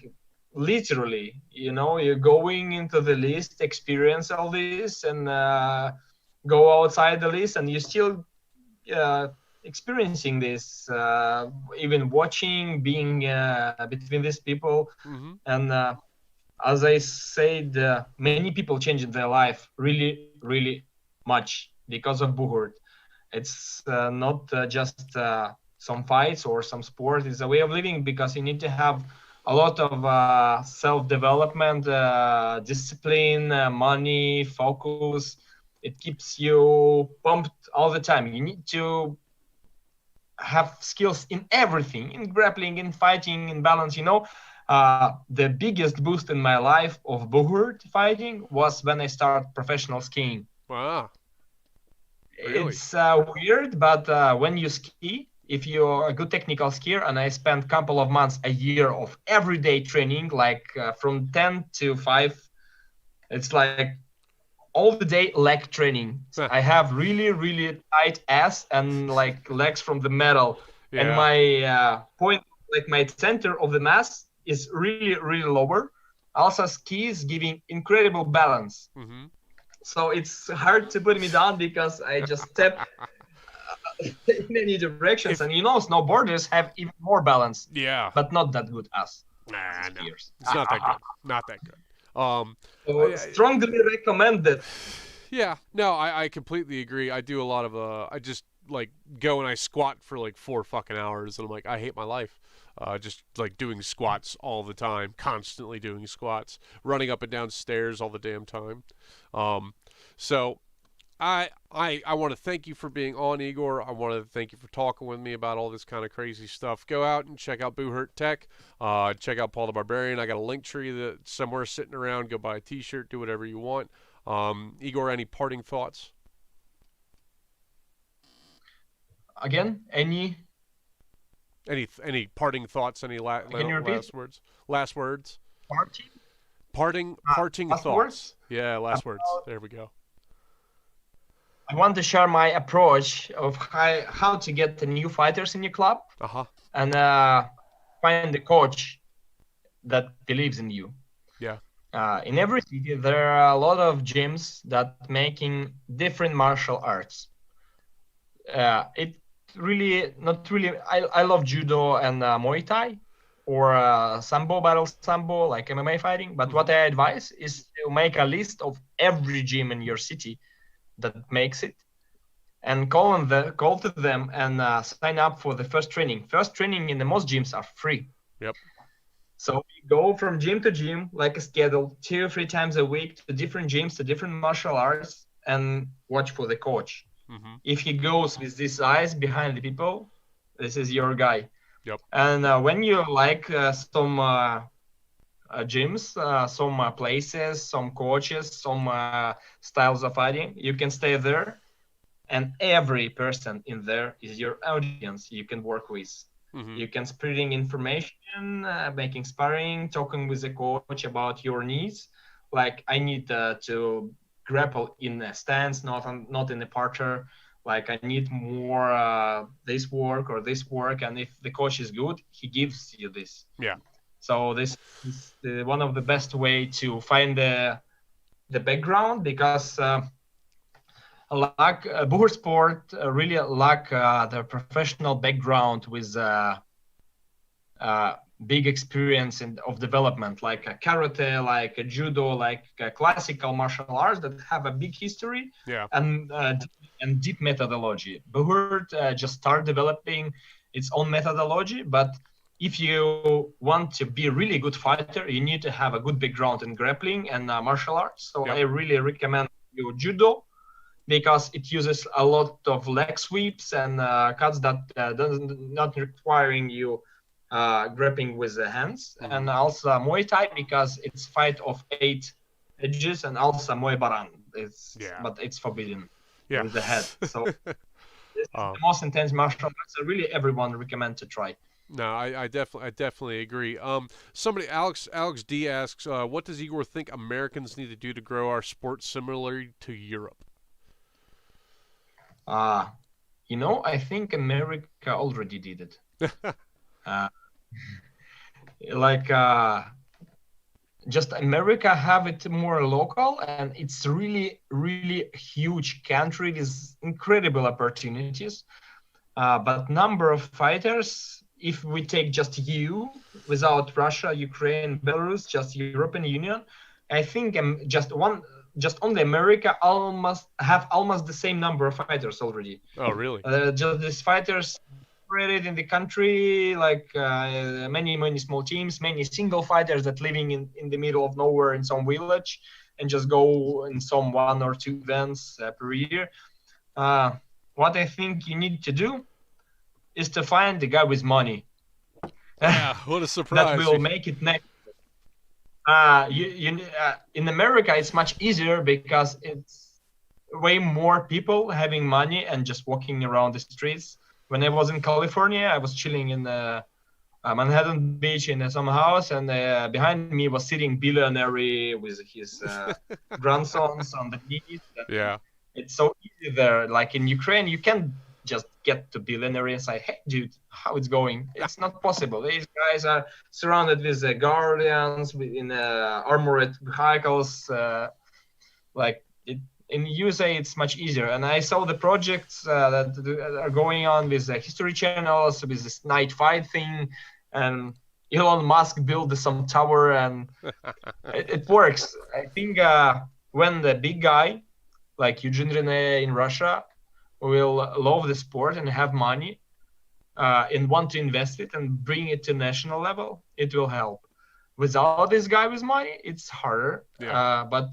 A: literally, you're going into the list, experience all this, and go outside the list, and you're still uh, experiencing this, even watching, being between these people.
B: Mm-hmm.
A: And as I said, many people changed their life really, really much because of Buhurt. It's not just some fights or some sport. It's a way of living, because you need to have a lot of self-development, discipline, money, focus. It keeps you pumped all the time. You need to have skills in everything, in grappling, in fighting, in balance. The biggest boost in my life of Buhurt fighting was when I started professional skiing.
B: Wow. Really?
A: It's weird, but when you ski, if you're a good technical skier, and I spent a couple of months, a year of everyday training, like from 10 to 5, it's like all the day leg training. I have really, really tight ass and like legs from the metal. And
B: Yeah.
A: my point, like my center of the mass is really, really lower. Also, ski is giving incredible balance.
B: Mm-hmm.
A: So it's hard to put me down, because I just step in many directions. And snowboarders have even more balance,
B: Yeah.
A: but not that good as
B: Nah, no.
A: skiers.
B: It's not that good. Not that good.
A: So strongly recommended.
B: Yeah, no, I completely agree. I do a lot of I just like go and I squat for like 4 fucking hours, and I'm like, I hate my life. Just like doing squats all the time, constantly doing squats, running up and down stairs all the damn time. Um, so I want to thank you for being on, Igor. I want to thank you for talking with me about all this kind of crazy stuff. Go out and check out Buhurt Tech. Check out Paul the Barbarian. I got a link tree that somewhere sitting around. Go buy a T-shirt. Do whatever you want. Igor, any parting thoughts?
A: Again,
B: Any parting thoughts? Any last words? Last words. Parting
A: last
B: thoughts.
A: Words?
B: Yeah, last words. There we go.
A: I want to share my approach of how to get the new fighters in your club, and find the coach that believes in you.
B: Yeah.
A: In every city, there are a lot of gyms that making different martial arts. It really, not really. I love judo and Muay Thai, or sambo, battle sambo, like MMA fighting. But what I advise is to make a list of every gym in your city that makes it, and call to them and sign up for the first training. First training in the most gyms are free.
B: Yep.
A: So we go from gym to gym, like a schedule, 2 or 3 times a week, to different gyms, to different martial arts, and watch for the coach.
B: Mm-hmm.
A: If he goes with these eyes behind the people, this is your guy.
B: Yep.
A: And when you like some gyms, some places, some coaches, some styles of fighting, you can stay there, and every person in there is your audience you can work with.
B: Mm-hmm.
A: You can spreading information, making sparring, talking with the coach about your needs. Like, I need to grapple in a stance, not in a parterre. like I need more this work or this work, and if the coach is good, he gives you this.
B: Yeah.
A: So this is one of the best way to find the background, because Buhurt sport really lack the professional background with big experience of development, like karate, like judo, like classical martial arts that have a big history
B: Yeah.
A: and deep methodology. Buhurt just start developing its own methodology, but if you want to be a really good fighter, you need to have a good background in grappling and martial arts. So
B: Yep.
A: I really recommend you judo, because it uses a lot of leg sweeps and cuts that not requiring you grappling with the hands.
B: Mhm.
A: And also Muay Thai, because it's fight of 8 edges, and also Muay Baran. But it's forbidden
B: Yeah.
A: with the head. So this is
B: Um,
A: the most intense martial arts. So really, everyone recommend to try.
B: No, I definitely agree. Somebody, Alex D asks, what does Igor think Americans need to do to grow our sport similarly to Europe?
A: I think America already did it. uh, like just America have it more local, and it's really huge country with incredible opportunities. But number of fighters, if we take just EU without Russia, Ukraine, Belarus, just European Union, I think just only America almost the same number of fighters already.
B: Oh, really?
A: Just these fighters separated in the country, like many small teams, many single fighters that living in the middle of nowhere in some village, and just go in some 1 or 2 events per year. What I think you need to do is to find the guy with money.
B: Yeah, what a surprise.
A: That will make it next. In America, it's much easier because it's way more people having money and just walking around the streets. When I was in California, I was chilling in Manhattan Beach in some house, and behind me was sitting billionaire with his grandsons on the knees.
B: Yeah.
A: It's so easy there. Like in Ukraine, you can't just get to billionaire and say, "Hey, dude, how it's going?" It's not possible. These guys are surrounded with guardians in armored vehicles. In USA, it's much easier. And I saw the projects that are going on with the History channels, with this night fight thing, and Elon Musk built some tower, and it works. I think when the big guy like Eugene Rene in Russia will love the sport and have money and want to invest it and bring it to national level, it will help. Without this guy with money, it's harder.
B: Yeah.
A: But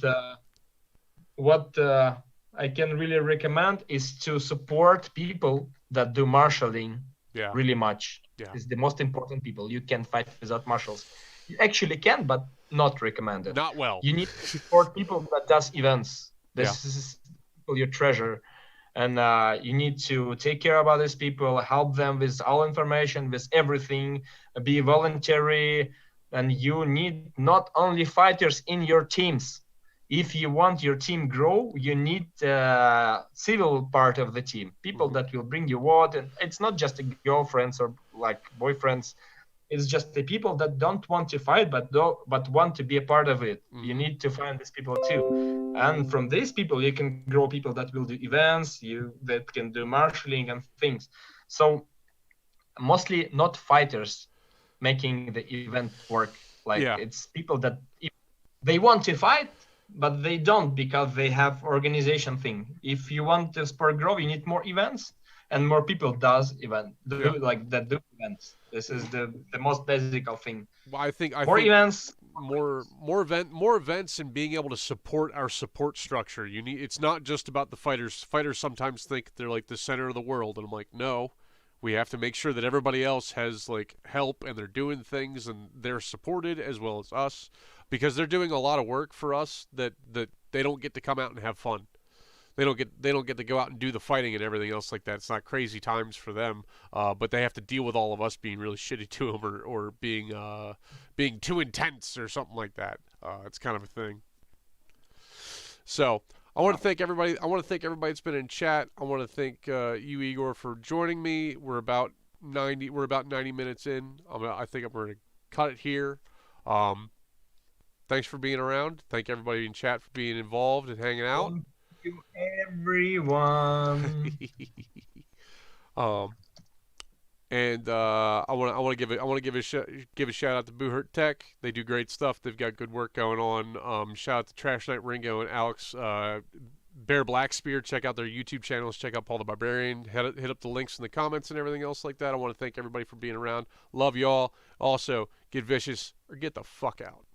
A: what I can really recommend is to support people that do marshalling really much.
B: Yeah.
A: It's the most important people. You can fight without marshals. You actually can, but not recommended.
B: Not well.
A: You need to support people that does events. This is people you treasure. And you need to take care about these people, help them with all information, with everything, be voluntary. And you need not only fighters in your teams. If you want your team grow, you need civil part of the team, people that will bring you what. And it's not just girlfriends or like boyfriends. It's just the people that don't want to fight, but want to be a part of it. You need to find these people too. And from these people, you can grow people that will do events, that can do marshalling and things. So mostly not fighters making the event work. It's people that they want to fight, but they don't because they have organization thing. If you want the sport grow, you need more events and more people do events. This is the most basic thing.
B: Well, I think
A: events,
B: more events, and being able to support our support structure. It's not just about the fighters. Fighters sometimes think they're like the center of the world, and I'm like, no. We have to make sure that everybody else has like help and they're doing things and they're supported as well as us, because they're doing a lot of work for us that they don't get to come out and have fun. They don't get to go out and do the fighting and everything else like that. It's not crazy times for them, but they have to deal with all of us being really shitty to them or being too intense or something like that. It's kind of a thing. So, I want to thank everybody. I want to thank everybody that's been in chat. I want to thank you, Igor, for joining me. We're about 90. We're about 90 minutes in. I think I'm going to cut it here. Thanks for being around. Thank everybody in chat for being involved and hanging out.
A: Thank you, everyone.
B: And I want to give a shout out to Buhurt Tech. They do great stuff. They've got good work going on. Shout out to Trash Knight Ringo and Alex Bear Blackspear. Check out their YouTube channels. Check out Paul the Barbarian. Hit up the links in the comments and everything else like that. I want to thank everybody for being around. Love y'all. Also, get vicious or get the fuck out.